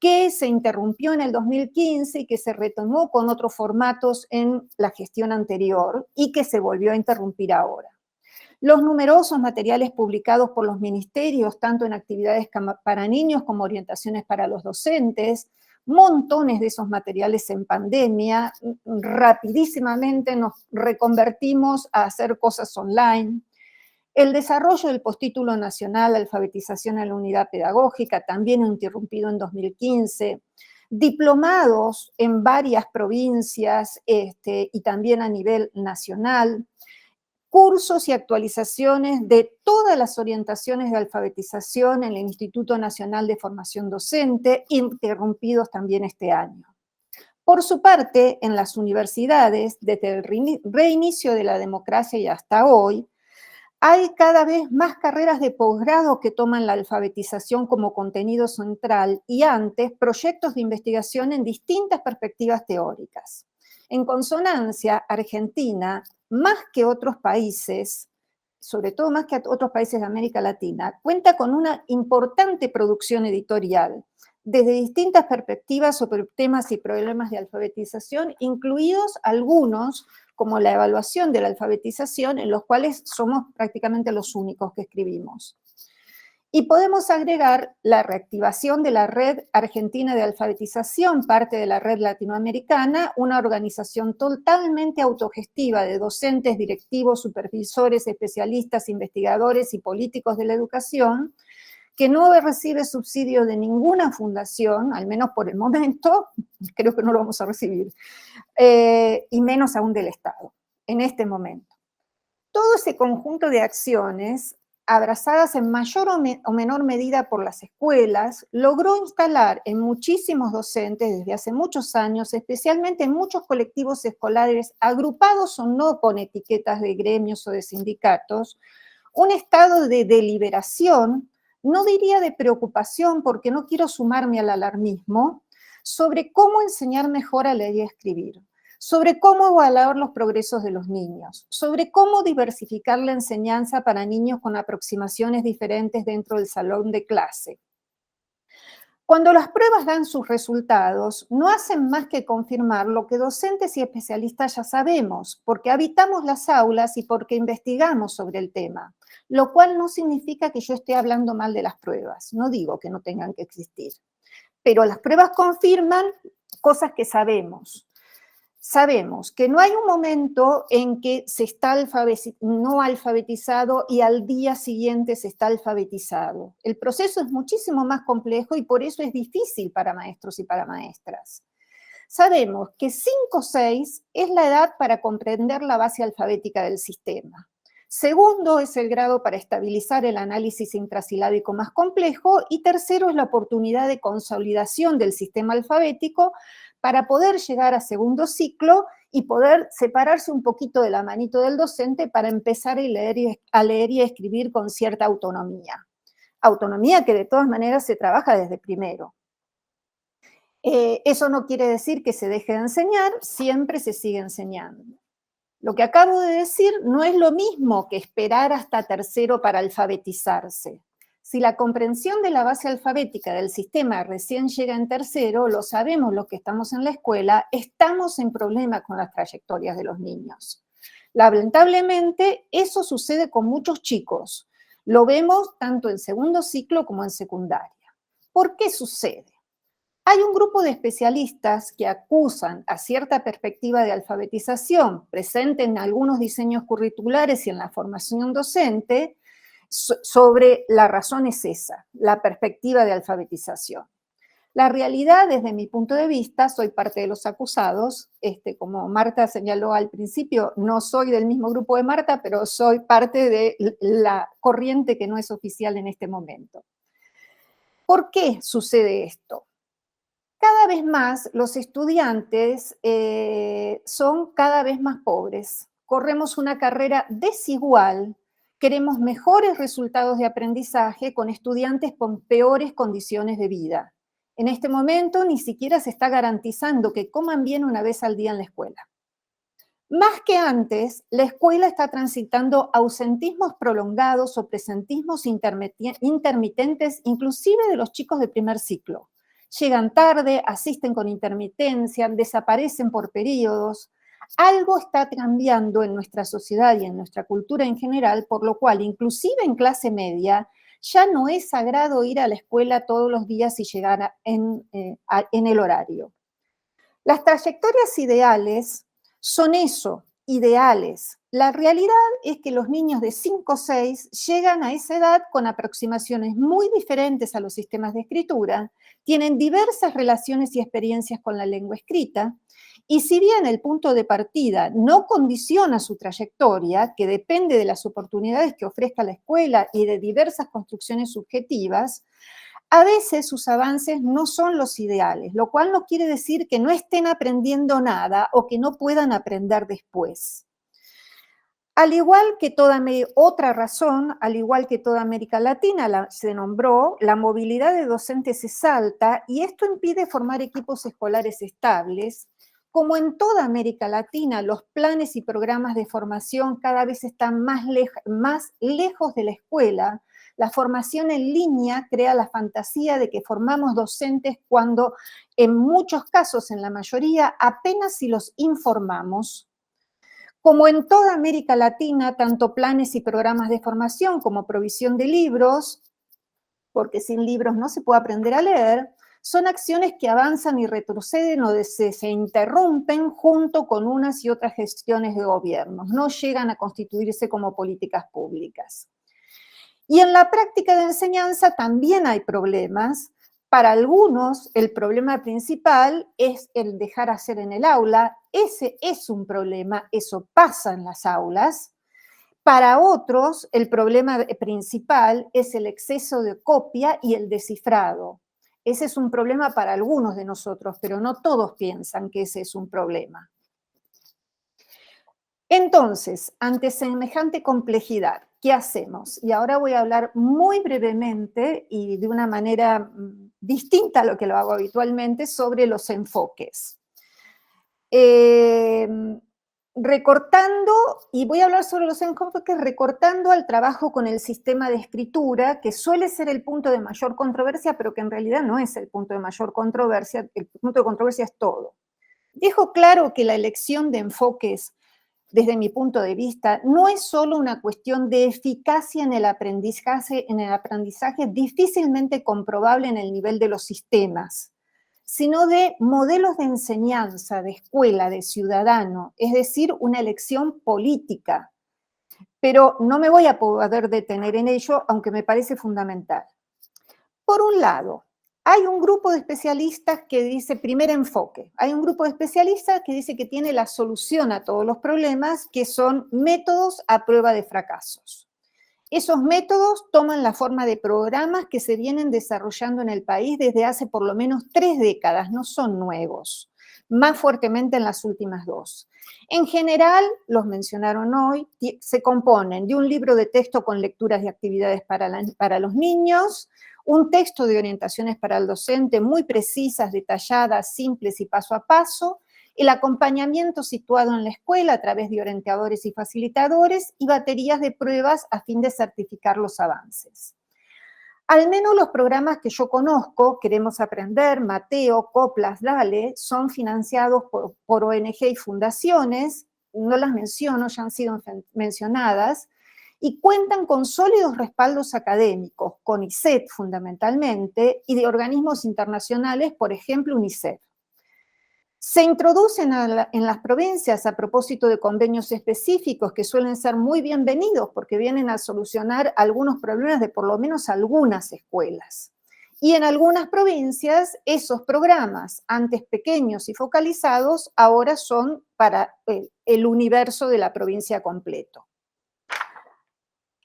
que se interrumpió en el 2015 y que se retomó con otros formatos en la gestión anterior y que se volvió a interrumpir ahora. Los numerosos materiales publicados por los ministerios, tanto en actividades para niños como orientaciones para los docentes, montones de esos materiales en pandemia, rapidísimamente nos reconvertimos a hacer cosas online. El desarrollo del postítulo nacional Alfabetización en la Unidad Pedagógica, también interrumpido en 2015, diplomados en varias provincias y también a nivel nacional, cursos y actualizaciones de todas las orientaciones de alfabetización en el Instituto Nacional de Formación Docente, interrumpidos también este año. Por su parte, en las universidades, desde el reinicio de la democracia y hasta hoy, hay cada vez más carreras de posgrado que toman la alfabetización como contenido central y antes proyectos de investigación en distintas perspectivas teóricas. En consonancia, Argentina, más que otros países, sobre todo más que otros países de América Latina, cuenta con una importante producción editorial, desde distintas perspectivas sobre temas y problemas de alfabetización, incluidos algunos como la evaluación de la alfabetización, en los cuales somos prácticamente los únicos que escribimos. Y podemos agregar la reactivación de la Red Argentina de Alfabetización, parte de la Red Latinoamericana, una organización totalmente autogestiva de docentes, directivos, supervisores, especialistas, investigadores y políticos de la educación, que no recibe subsidio de ninguna fundación, al menos por el momento, creo que no lo vamos a recibir, y menos aún del Estado, en este momento. Todo ese conjunto de acciones abrazadas en mayor o menor medida por las escuelas, logró instalar en muchísimos docentes desde hace muchos años, especialmente en muchos colectivos escolares, agrupados o no con etiquetas de gremios o de sindicatos, un estado de deliberación, no diría de preocupación porque no quiero sumarme al alarmismo, sobre cómo enseñar mejor a leer y a escribir, sobre cómo evaluar los progresos de los niños, sobre cómo diversificar la enseñanza para niños con aproximaciones diferentes dentro del salón de clase. Cuando las pruebas dan sus resultados, no hacen más que confirmar lo que docentes y especialistas ya sabemos, porque habitamos las aulas y porque investigamos sobre el tema, lo cual no significa que yo esté hablando mal de las pruebas, no digo que no tengan que existir, pero las pruebas confirman cosas que sabemos. Sabemos que no hay un momento en que se está no alfabetizado y al día siguiente se está alfabetizado. El proceso es muchísimo más complejo y por eso es difícil para maestros y para maestras. Sabemos que 5 o 6 es la edad para comprender la base alfabética del sistema. Segundo es el grado para estabilizar el análisis intrasilábico más complejo y tercero es la oportunidad de consolidación del sistema alfabético para poder llegar a segundo ciclo y poder separarse un poquito de la manito del docente para empezar a leer y a escribir con cierta autonomía. Autonomía que de todas maneras se trabaja desde primero. Eso no quiere decir que se deje de enseñar, siempre se sigue enseñando. Lo que acabo de decir no es lo mismo que esperar hasta tercero para alfabetizarse. Si la comprensión de la base alfabética del sistema recién llega en tercero, lo sabemos los que estamos en la escuela, estamos en problema con las trayectorias de los niños. Lamentablemente, eso sucede con muchos chicos. Lo vemos tanto en segundo ciclo como en secundaria. ¿Por qué sucede? Hay un grupo de especialistas que acusan a cierta perspectiva de alfabetización presente en algunos diseños curriculares y en la formación docente. Sobre la razón es esa, la perspectiva de alfabetización. La realidad, desde mi punto de vista, soy parte de los acusados, como Marta señaló al principio, no soy del mismo grupo de Marta, pero soy parte de la corriente que no es oficial en este momento. ¿Por qué sucede esto? Cada vez más los estudiantes son cada vez más pobres, corremos una carrera desigual. Queremos mejores resultados de aprendizaje con estudiantes con peores condiciones de vida. En este momento ni siquiera se está garantizando que coman bien una vez al día en la escuela. Más que antes, la escuela está transitando ausentismos prolongados o presentismos intermitentes, inclusive de los chicos de primer ciclo. Llegan tarde, asisten con intermitencia, desaparecen por periodos. Algo está cambiando en nuestra sociedad y en nuestra cultura en general, por lo cual, inclusive en clase media, ya no es sagrado ir a la escuela todos los días y llegar en el horario. Las trayectorias ideales son eso, ideales. La realidad es que los niños de 5 o 6 llegan a esa edad con aproximaciones muy diferentes a los sistemas de escritura, tienen diversas relaciones y experiencias con la lengua escrita, y si bien el punto de partida no condiciona su trayectoria, que depende de las oportunidades que ofrezca la escuela y de diversas construcciones subjetivas, a veces sus avances no son los ideales, lo cual no quiere decir que no estén aprendiendo nada o que no puedan aprender después. Al igual que otra razón, al igual que toda América Latina se nombró, la movilidad de docentes es alta y esto impide formar equipos escolares estables. Como en toda América Latina, los planes y programas de formación cada vez están más lejos de la escuela. La formación en línea crea la fantasía de que formamos docentes cuando en muchos casos, en la mayoría, apenas si los informamos. Como en toda América Latina, tanto planes y programas de formación como provisión de libros, porque sin libros no se puede aprender a leer, son acciones que avanzan y retroceden o se interrumpen junto con unas y otras gestiones de gobierno, no llegan a constituirse como políticas públicas. Y en la práctica de enseñanza también hay problemas. Para algunos, el problema principal es el dejar hacer en el aula. Ese es un problema, eso pasa en las aulas. Para otros, el problema principal es el exceso de copia y el descifrado. Ese es un problema para algunos de nosotros, pero no todos piensan que ese es un problema. Entonces, ante semejante complejidad, ¿qué hacemos? Y ahora voy a hablar muy brevemente y de una manera distinta a lo que lo hago habitualmente sobre los enfoques. Recortando, y voy a hablar sobre los enfoques recortando al trabajo con el sistema de escritura, que suele ser el punto de mayor controversia, pero que en realidad no es el punto de mayor controversia, el punto de controversia es todo. Dejo claro que la elección de enfoques, desde mi punto de vista, no es solo una cuestión de eficacia en el aprendizaje difícilmente comprobable en el nivel de los sistemas, sino de modelos de enseñanza, de escuela, de ciudadano, es decir, una elección política. Pero no me voy a poder detener en ello, aunque me parece fundamental. Por un lado, hay un grupo de especialistas que dice primer enfoque. Hay un grupo de especialistas que dice que tiene la solución a todos los problemas, que son métodos a prueba de fracasos. Esos métodos toman la forma de programas que se vienen desarrollando en el país desde hace por lo menos 3 décadas, no son nuevos, más fuertemente en las últimas 2. En general, los mencionaron hoy, se componen de un libro de texto con lecturas y actividades para los niños, un texto de orientaciones para el docente muy precisas, detalladas, simples y paso a paso, el acompañamiento situado en la escuela a través de orientadores y facilitadores y baterías de pruebas a fin de certificar los avances. Al menos los programas que yo conozco, Queremos Aprender, Mateo, Coplas, Dale, son financiados por ONG y fundaciones, no las menciono, ya han sido mencionadas, y cuentan con sólidos respaldos académicos, CONICET fundamentalmente, y de organismos internacionales, por ejemplo UNICEF. Se introducen en las provincias a propósito de convenios específicos que suelen ser muy bienvenidos porque vienen a solucionar algunos problemas de por lo menos algunas escuelas. Y en algunas provincias esos programas, antes pequeños y focalizados, ahora son para el universo de la provincia completo.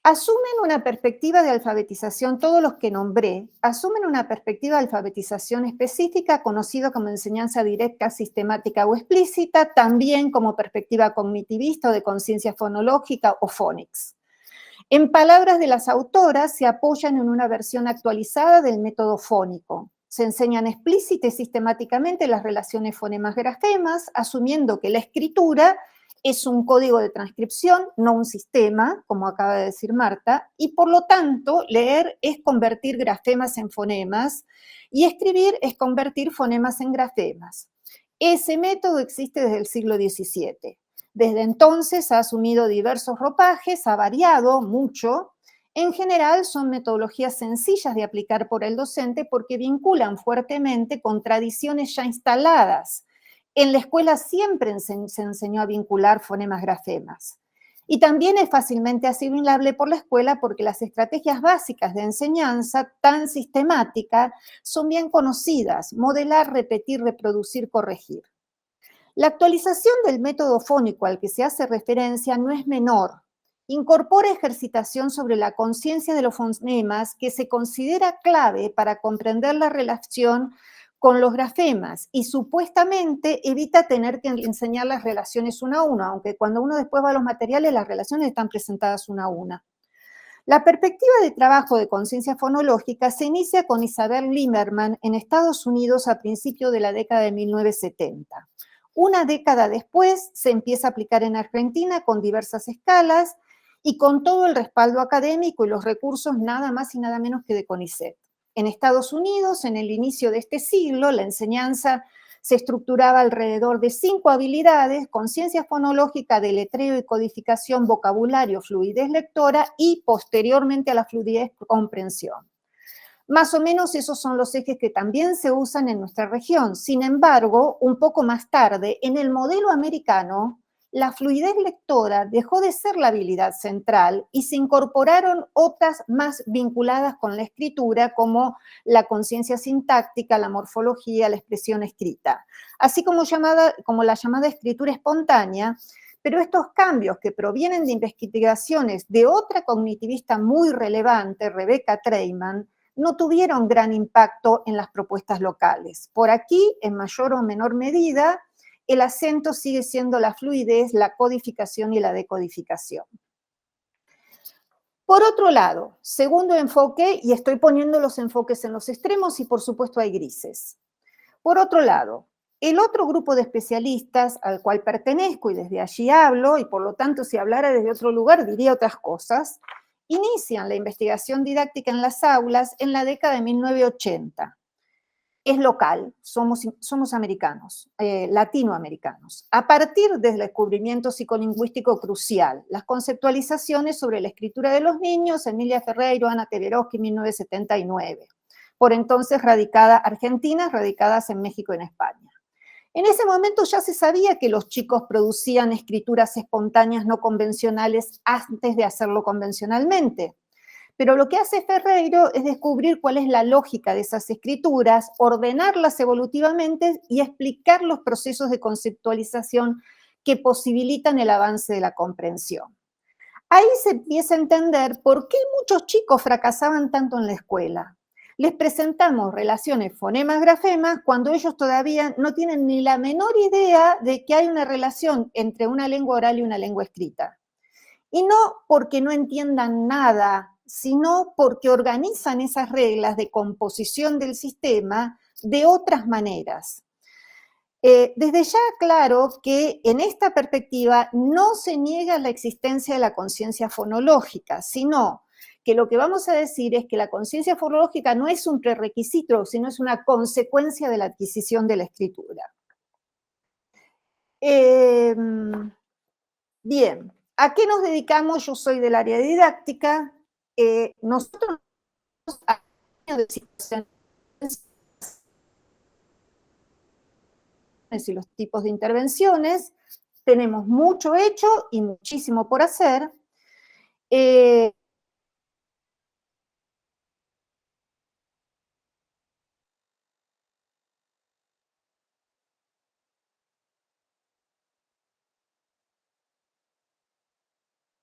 Asumen una perspectiva de alfabetización, todos los que nombré, asumen una perspectiva de alfabetización específica, conocida como enseñanza directa, sistemática o explícita, también como perspectiva cognitivista o de conciencia fonológica o phonics. En palabras de las autoras, se apoyan en una versión actualizada del método fónico. Se enseñan explícita y sistemáticamente las relaciones fonemas-grafemas, asumiendo que la escritura es un código de transcripción, no un sistema, como acaba de decir Marta, y por lo tanto leer es convertir grafemas en fonemas y escribir es convertir fonemas en grafemas. Ese método existe desde el siglo XVII. Desde entonces ha asumido diversos ropajes, ha variado mucho. En general son metodologías sencillas de aplicar por el docente porque vinculan fuertemente con tradiciones ya instaladas. En la escuela siempre se enseñó a vincular fonemas-grafemas. Y también es fácilmente asimilable por la escuela porque las estrategias básicas de enseñanza tan sistemática son bien conocidas: modelar, repetir, reproducir, corregir. La actualización del método fónico al que se hace referencia no es menor. Incorpora ejercitación sobre la conciencia de los fonemas que se considera clave para comprender la relación con los grafemas y supuestamente evita tener que enseñar las relaciones una a una, aunque cuando uno después va a los materiales las relaciones están presentadas una a una. La perspectiva de trabajo de conciencia fonológica se inicia con Isabel Limmerman en Estados Unidos a principios de la década de 1970. Una década después se empieza a aplicar en Argentina con diversas escalas y con todo el respaldo académico y los recursos nada más y nada menos que de CONICET. En Estados Unidos, en el inicio de este siglo, la enseñanza se estructuraba alrededor de 5 habilidades: conciencia fonológica, deletreo y codificación, vocabulario, fluidez lectora y posteriormente a la fluidez comprensión. Más o menos esos son los ejes que también se usan en nuestra región. Sin embargo, un poco más tarde, en el modelo americano, la fluidez lectora dejó de ser la habilidad central y se incorporaron otras más vinculadas con la escritura, como la conciencia sintáctica, la morfología, la expresión escrita, así como la llamada escritura espontánea, Pero estos cambios que provienen de investigaciones de otra cognitivista muy relevante, Rebecca Treyman, no tuvieron gran impacto en las propuestas locales. Por aquí, en mayor o menor medida, el acento sigue siendo la fluidez, la codificación y la decodificación. Por otro lado, segundo enfoque, y estoy poniendo los enfoques en los extremos y por supuesto hay grises. Por otro lado, el otro grupo de especialistas al cual pertenezco y desde allí hablo, y por lo tanto si hablara desde otro lugar diría otras cosas, inician la investigación didáctica en las aulas en la década de 1980. Es local, somos americanos, latinoamericanos. A partir del descubrimiento psicolingüístico crucial, las conceptualizaciones sobre la escritura de los niños, Emilia Ferreiro, Ana Teberovsky, 1979, por entonces argentinas radicadas en México y en España. En ese momento ya se sabía que los chicos producían escrituras espontáneas no convencionales antes de hacerlo convencionalmente. Pero lo que hace Ferreiro es descubrir cuál es la lógica de esas escrituras, ordenarlas evolutivamente y explicar los procesos de conceptualización que posibilitan el avance de la comprensión. Ahí se empieza a entender por qué muchos chicos fracasaban tanto en la escuela. Les presentamos relaciones fonemas-grafemas cuando ellos todavía no tienen ni la menor idea de que hay una relación entre una lengua oral y una lengua escrita. Y no porque no entiendan nada, sino porque organizan esas reglas de composición del sistema de otras maneras. Desde ya aclaro que en esta perspectiva no se niega la existencia de la conciencia fonológica, sino que lo que vamos a decir es que la conciencia fonológica no es un prerequisito, sino es una consecuencia de la adquisición de la escritura. Bien, ¿a qué nos dedicamos? Yo soy del área de didáctica. Nosotros de situaciones y los tipos de intervenciones, tenemos mucho hecho y muchísimo por hacer.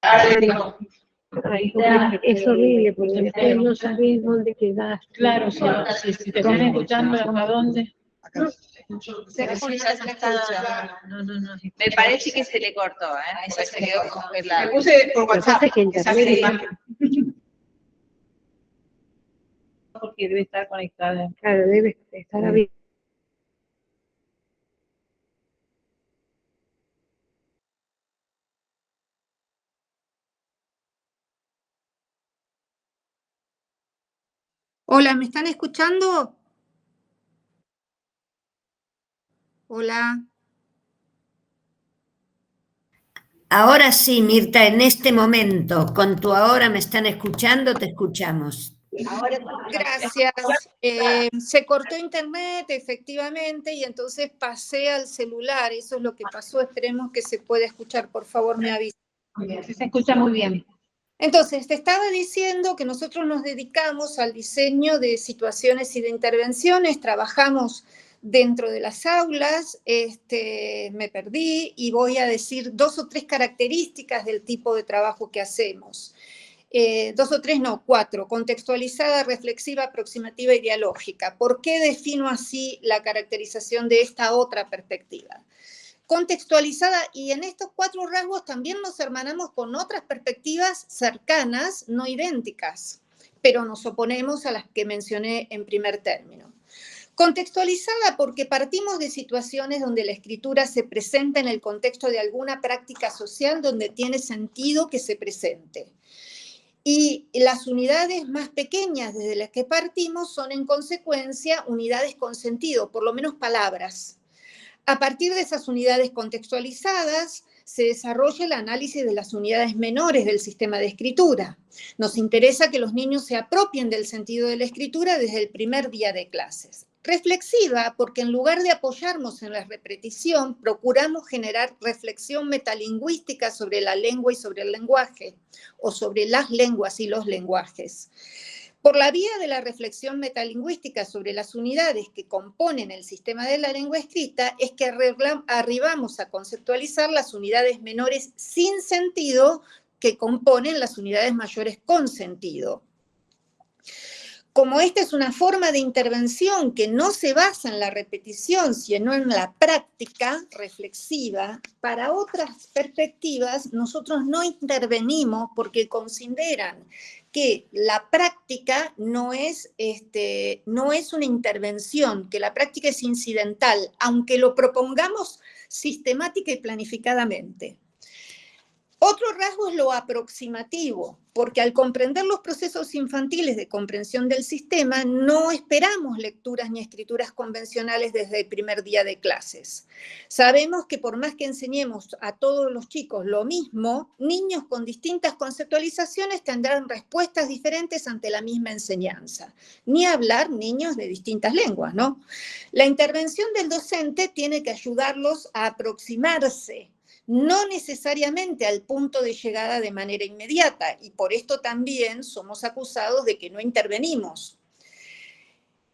Ay, es horrible porque después no sabés dónde quedás. Claro, si te están escuchando, ¿hasta dónde? Se escucha, se escucha. No. Me parece que se le cortó, ¿eh? Se quedó congelado. Me puse por WhatsApp. Porque debe estar conectada. Claro, debe estar abierto. Hola, ¿me están escuchando? Hola. Ahora sí, Mirta, en este momento, con tu ahora me están escuchando, te escuchamos. Gracias. Se cortó internet, efectivamente, y entonces pasé al celular. Eso es lo que pasó. Esperemos que se pueda escuchar. Por favor, me avisen. Se escucha muy bien. Entonces, te estaba diciendo que nosotros nos dedicamos al diseño de situaciones y de intervenciones. Trabajamos dentro de las aulas, me perdí y voy a decir 2 o 3 características del tipo de trabajo que hacemos. 2 o 3, no, 4, contextualizada, reflexiva, aproximativa y dialógica. ¿Por qué defino así la caracterización de esta otra perspectiva? Contextualizada, y en estos 4 rasgos también nos hermanamos con otras perspectivas cercanas, no idénticas, pero nos oponemos a las que mencioné en primer término. Contextualizada porque partimos de situaciones donde la escritura se presenta en el contexto de alguna práctica social donde tiene sentido que se presente. Y las unidades más pequeñas desde las que partimos son en consecuencia unidades con sentido, por lo menos palabras. A partir de esas unidades contextualizadas se desarrolla el análisis de las unidades menores del sistema de escritura. Nos interesa que los niños se apropien del sentido de la escritura desde el primer día de clases. Reflexiva, porque en lugar de apoyarnos en la repetición, procuramos generar reflexión metalingüística sobre la lengua y sobre el lenguaje, o sobre las lenguas y los lenguajes. Por la vía de la reflexión metalingüística sobre las unidades que componen el sistema de la lengua escrita es que arribamos a conceptualizar las unidades menores sin sentido que componen las unidades mayores con sentido. Como esta es una forma de intervención que no se basa en la repetición, sino en la práctica reflexiva, para otras perspectivas nosotros no intervenimos porque consideran que la práctica no es una intervención, que la práctica es incidental, aunque lo propongamos sistemática y planificadamente. Otro rasgo es lo aproximativo, porque al comprender los procesos infantiles de comprensión del sistema, no esperamos lecturas ni escrituras convencionales desde el primer día de clases. Sabemos que por más que enseñemos a todos los chicos lo mismo, niños con distintas conceptualizaciones tendrán respuestas diferentes ante la misma enseñanza. Ni hablar niños de distintas lenguas, ¿no? La intervención del docente tiene que ayudarlos a aproximarse, no necesariamente al punto de llegada de manera inmediata, y por esto también somos acusados de que no intervenimos.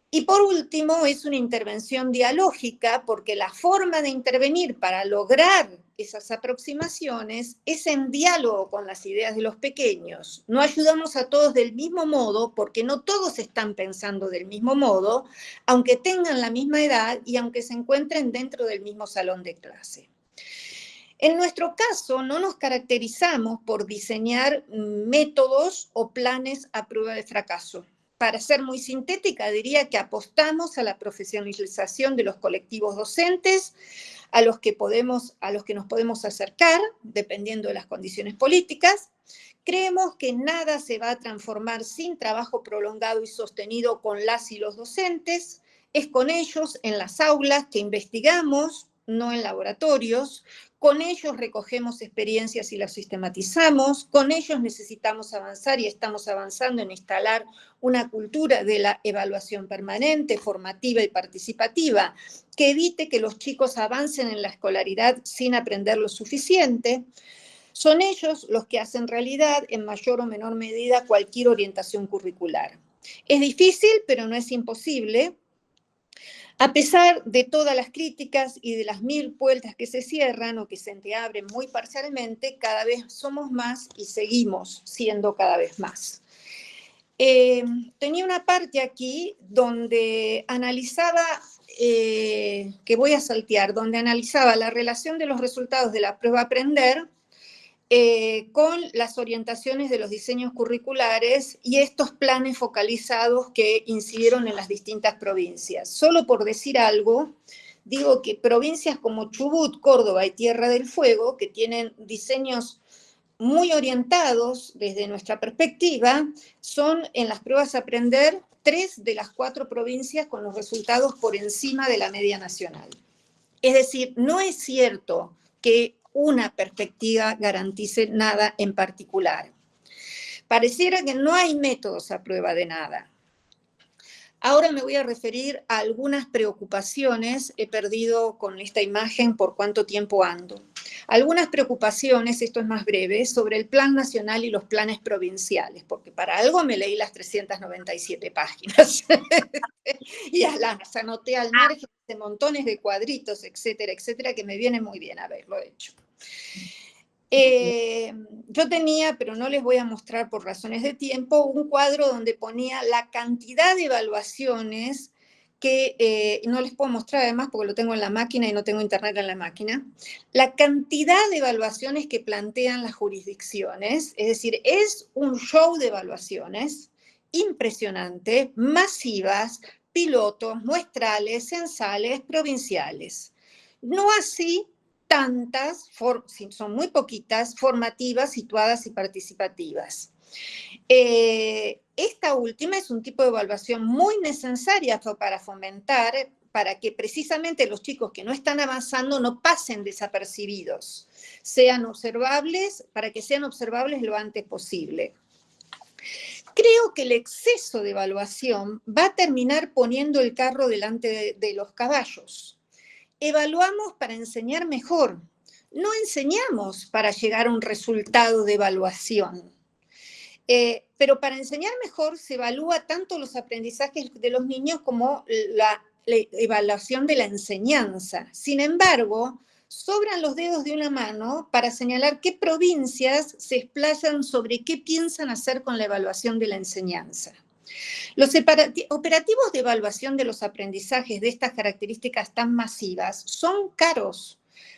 Y por último, es una intervención dialógica, porque la forma de intervenir para lograr esas aproximaciones es en diálogo con las ideas de los pequeños. No ayudamos a todos del mismo modo, porque no todos están pensando del mismo modo, aunque tengan la misma edad y aunque se encuentren dentro del mismo salón de clase. En nuestro caso, no nos caracterizamos por diseñar métodos o planes a prueba de fracaso. Para ser muy sintética, diría que apostamos a la profesionalización de los colectivos docentes, a los que nos podemos acercar, dependiendo de las condiciones políticas. Creemos que nada se va a transformar sin trabajo prolongado y sostenido con las y los docentes. Es con ellos en las aulas que investigamos, no en laboratorios. Con ellos recogemos experiencias y las sistematizamos, con ellos necesitamos avanzar y estamos avanzando en instalar una cultura de la evaluación permanente, formativa y participativa, que evite que los chicos avancen en la escolaridad sin aprender lo suficiente. Son ellos los que hacen realidad en mayor o menor medida cualquier orientación curricular. Es difícil, pero no es imposible. A pesar de todas las críticas y de las 1000 puertas que se cierran o que se entreabren muy parcialmente, cada vez somos más y seguimos siendo cada vez más. Tenía una parte aquí donde analizaba, que voy a saltear, donde analizaba la relación de los resultados de la prueba Aprender con las orientaciones de los diseños curriculares y estos planes focalizados que incidieron en las distintas provincias. Solo por decir algo, digo que provincias como Chubut, Córdoba y Tierra del Fuego, que tienen diseños muy orientados desde nuestra perspectiva, son en las pruebas Aprender 3 de las 4 provincias con los resultados por encima de la media nacional. Es decir, no es cierto que una perspectiva garantice nada en particular. Pareciera que no hay métodos a prueba de nada. Ahora me voy a referir a algunas preocupaciones. He perdido con esta imagen por cuánto tiempo ando. Algunas preocupaciones, esto es más breve, sobre el plan nacional y los planes provinciales, porque para algo me leí las 397 páginas y las anoté al margen de montones de cuadritos, etcétera, etcétera, que me viene muy bien haberlo hecho. Yo tenía, pero no les voy a mostrar por razones de tiempo, un cuadro donde ponía la cantidad de evaluaciones que no les puedo mostrar además porque lo tengo en la máquina y no tengo internet en la máquina, la cantidad de evaluaciones que plantean las jurisdicciones, es decir, es un show de evaluaciones impresionante, masivas, pilotos, muestrales, censales, provinciales. No así tantas, son muy poquitas, formativas, situadas y participativas. Esta última es un tipo de evaluación muy necesaria para fomentar, para que precisamente los chicos que no están avanzando no pasen desapercibidos, sean observables, para que sean observables lo antes posible. Creo que el exceso de evaluación va a terminar poniendo el carro delante de los caballos. Evaluamos para enseñar mejor, no enseñamos para llegar a un resultado de evaluación. Pero para enseñar mejor se evalúa tanto los aprendizajes de los niños como la evaluación de la enseñanza. Sin embargo, sobran los dedos de una mano para señalar qué provincias se explayan sobre qué piensan hacer con la evaluación de la enseñanza. Los operativos de evaluación de los aprendizajes de estas características tan masivas son caros.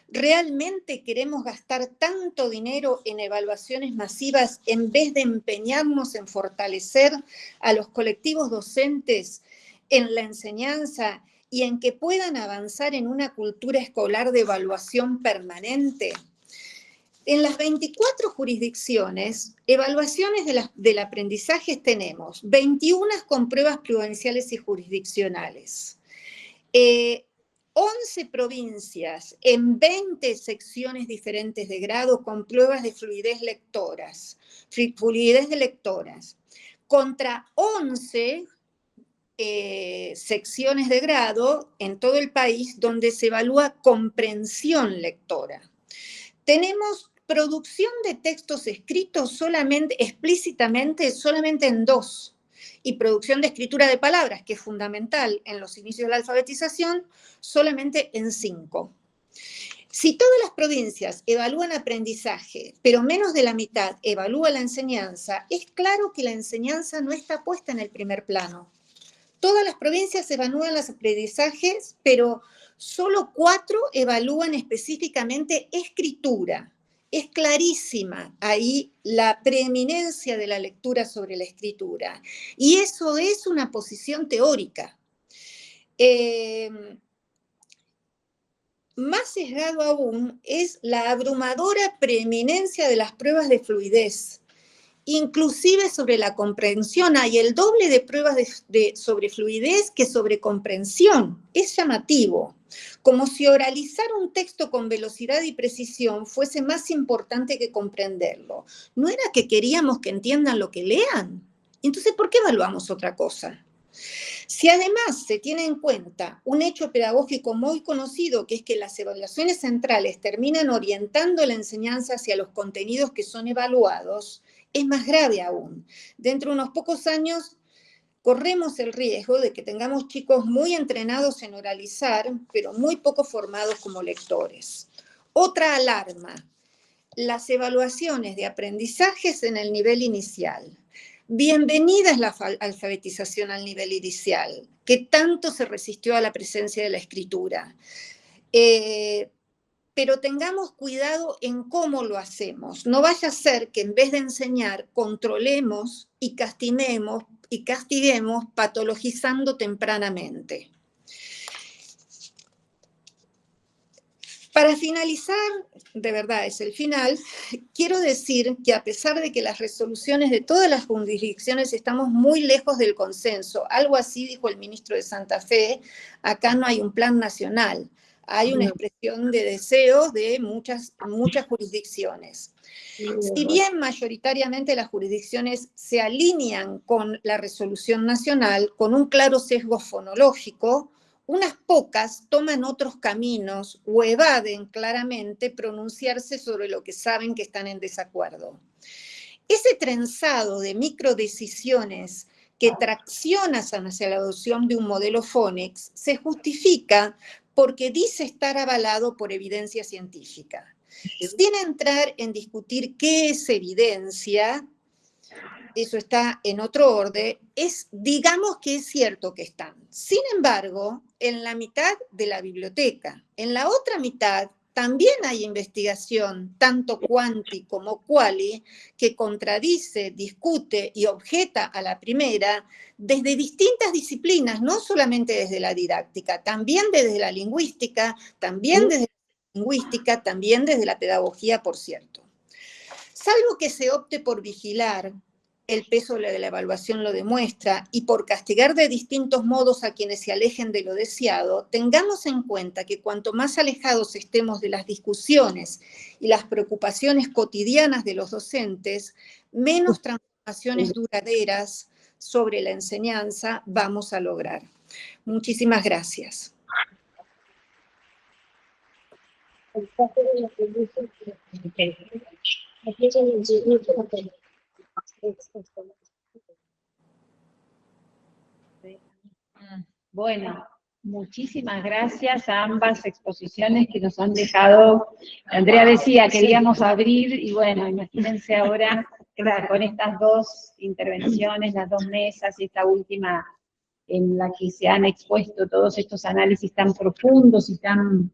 ¿Realmente queremos gastar tanto dinero en evaluaciones masivas en vez de empeñarnos en fortalecer a los colectivos docentes en la enseñanza y en que puedan avanzar en una cultura escolar de evaluación permanente? En las 24 jurisdicciones, evaluaciones del aprendizaje tenemos 21 con pruebas prudenciales y jurisdiccionales. 11 provincias en 20 secciones diferentes de grado con pruebas de fluidez de lectoras, contra 11 secciones de grado en todo el país donde se evalúa comprensión lectora. Tenemos producción de textos escritos explícitamente solamente en 2, y producción de escritura de palabras, que es fundamental en los inicios de la alfabetización, solamente en 5. Si todas las provincias evalúan aprendizaje, pero menos de la mitad evalúa la enseñanza, es claro que la enseñanza no está puesta en el primer plano. Todas las provincias evalúan los aprendizajes, pero solo 4 evalúan específicamente escritura. Es clarísima ahí la preeminencia de la lectura sobre la escritura. Y eso es una posición teórica. Más sesgado aún es la abrumadora preeminencia de las pruebas de fluidez. Inclusive sobre la comprensión hay el doble de pruebas sobre fluidez que sobre comprensión. Es llamativo, como si oralizar un texto con velocidad y precisión fuese más importante que comprenderlo. ¿No era que queríamos que entiendan lo que lean? Entonces, ¿por qué evaluamos otra cosa? Si además se tiene en cuenta un hecho pedagógico muy conocido, que es que las evaluaciones centrales terminan orientando la enseñanza hacia los contenidos que son evaluados, es más grave aún. Dentro de unos pocos años corremos el riesgo de que tengamos chicos muy entrenados en oralizar, pero muy poco formados como lectores. Otra alarma, las evaluaciones de aprendizajes en el nivel inicial. Bienvenida es la alfabetización al nivel inicial, que tanto se resistió a la presencia de la escritura. Pero tengamos cuidado en cómo lo hacemos. No vaya a ser que en vez de enseñar, controlemos y castiguemos patologizando tempranamente. Para finalizar, de verdad es el final, quiero decir que a pesar de que las resoluciones de todas las jurisdicciones estamos muy lejos del consenso, algo así dijo el ministro de Santa Fe, acá no hay un plan nacional, hay una expresión de deseos de muchas jurisdicciones. Si bien mayoritariamente las jurisdicciones se alinean con la resolución nacional, con un claro sesgo fonológico, unas pocas toman otros caminos o evaden claramente pronunciarse sobre lo que saben que están en desacuerdo. Ese trenzado de microdecisiones que traccionan hacia la adopción de un modelo Phoenix se justifica porque dice estar avalado por evidencia científica. Sin entrar en discutir qué es evidencia, eso está en otro orden, digamos que es cierto que están. Sin embargo, en la mitad de la biblioteca, en la otra mitad, también hay investigación, tanto quanti como quali, que contradice, discute y objeta a la primera desde distintas disciplinas, no solamente desde la didáctica, también desde la lingüística, también desde la pedagogía, por cierto. Salvo que se opte por vigilar, el peso de la evaluación lo demuestra, y por castigar de distintos modos a quienes se alejen de lo deseado, tengamos en cuenta que cuanto más alejados estemos de las discusiones y las preocupaciones cotidianas de los docentes, menos transformaciones duraderas sobre la enseñanza vamos a lograr. Muchísimas gracias. Bueno, muchísimas gracias a ambas exposiciones que nos han dejado. Andrea decía, queríamos abrir, y bueno, imagínense ahora, claro, con estas dos intervenciones, las dos mesas, y esta última en la que se han expuesto todos estos análisis tan profundos y tan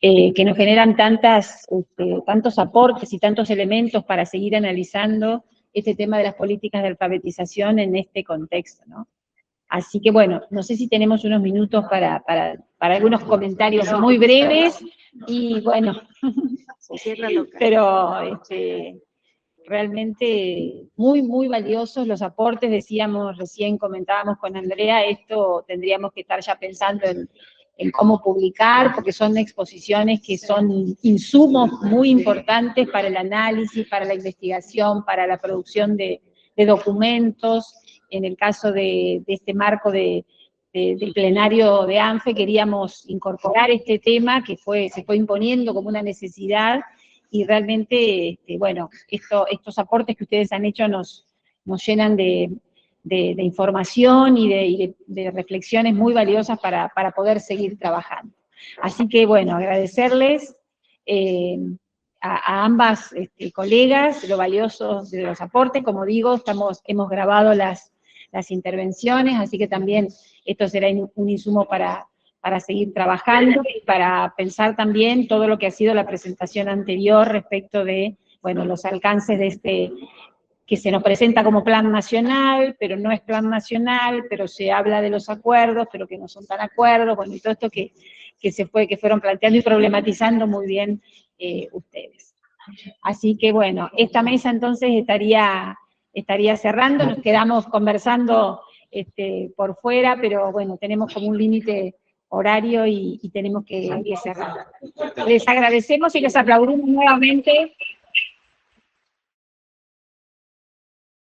que nos generan tantos aportes y tantos elementos para seguir analizando este tema de las políticas de alfabetización en este contexto, ¿no? Así que bueno, no sé si tenemos unos minutos para algunos comentarios muy breves, y bueno, pero realmente muy, muy valiosos los aportes. Decíamos, recién comentábamos con Andrea, esto tendríamos que estar ya pensando en cómo publicar, porque son exposiciones que son insumos muy importantes para el análisis, para la investigación, para la producción de documentos. En el caso de este marco del plenario de ANFE, queríamos incorporar este tema que se fue imponiendo como una necesidad, y realmente, bueno, estos aportes que ustedes han hecho nos llenan de información y de reflexiones muy valiosas para poder seguir trabajando. Así que, bueno, agradecerles a ambas colegas lo valioso de los aportes. Como digo, hemos grabado las intervenciones, así que también esto será un insumo para seguir trabajando, y para pensar también todo lo que ha sido la presentación anterior respecto de, bueno, los alcances de que se nos presenta como plan nacional, pero no es plan nacional, pero se habla de los acuerdos, pero que no son tan acuerdos, bueno, y todo esto que fueron planteando y problematizando muy bien ustedes. Así que bueno, esta mesa entonces estaría cerrando, nos quedamos conversando por fuera, pero bueno, tenemos como un límite horario y tenemos que cerrar. Les agradecemos y les aplaudimos nuevamente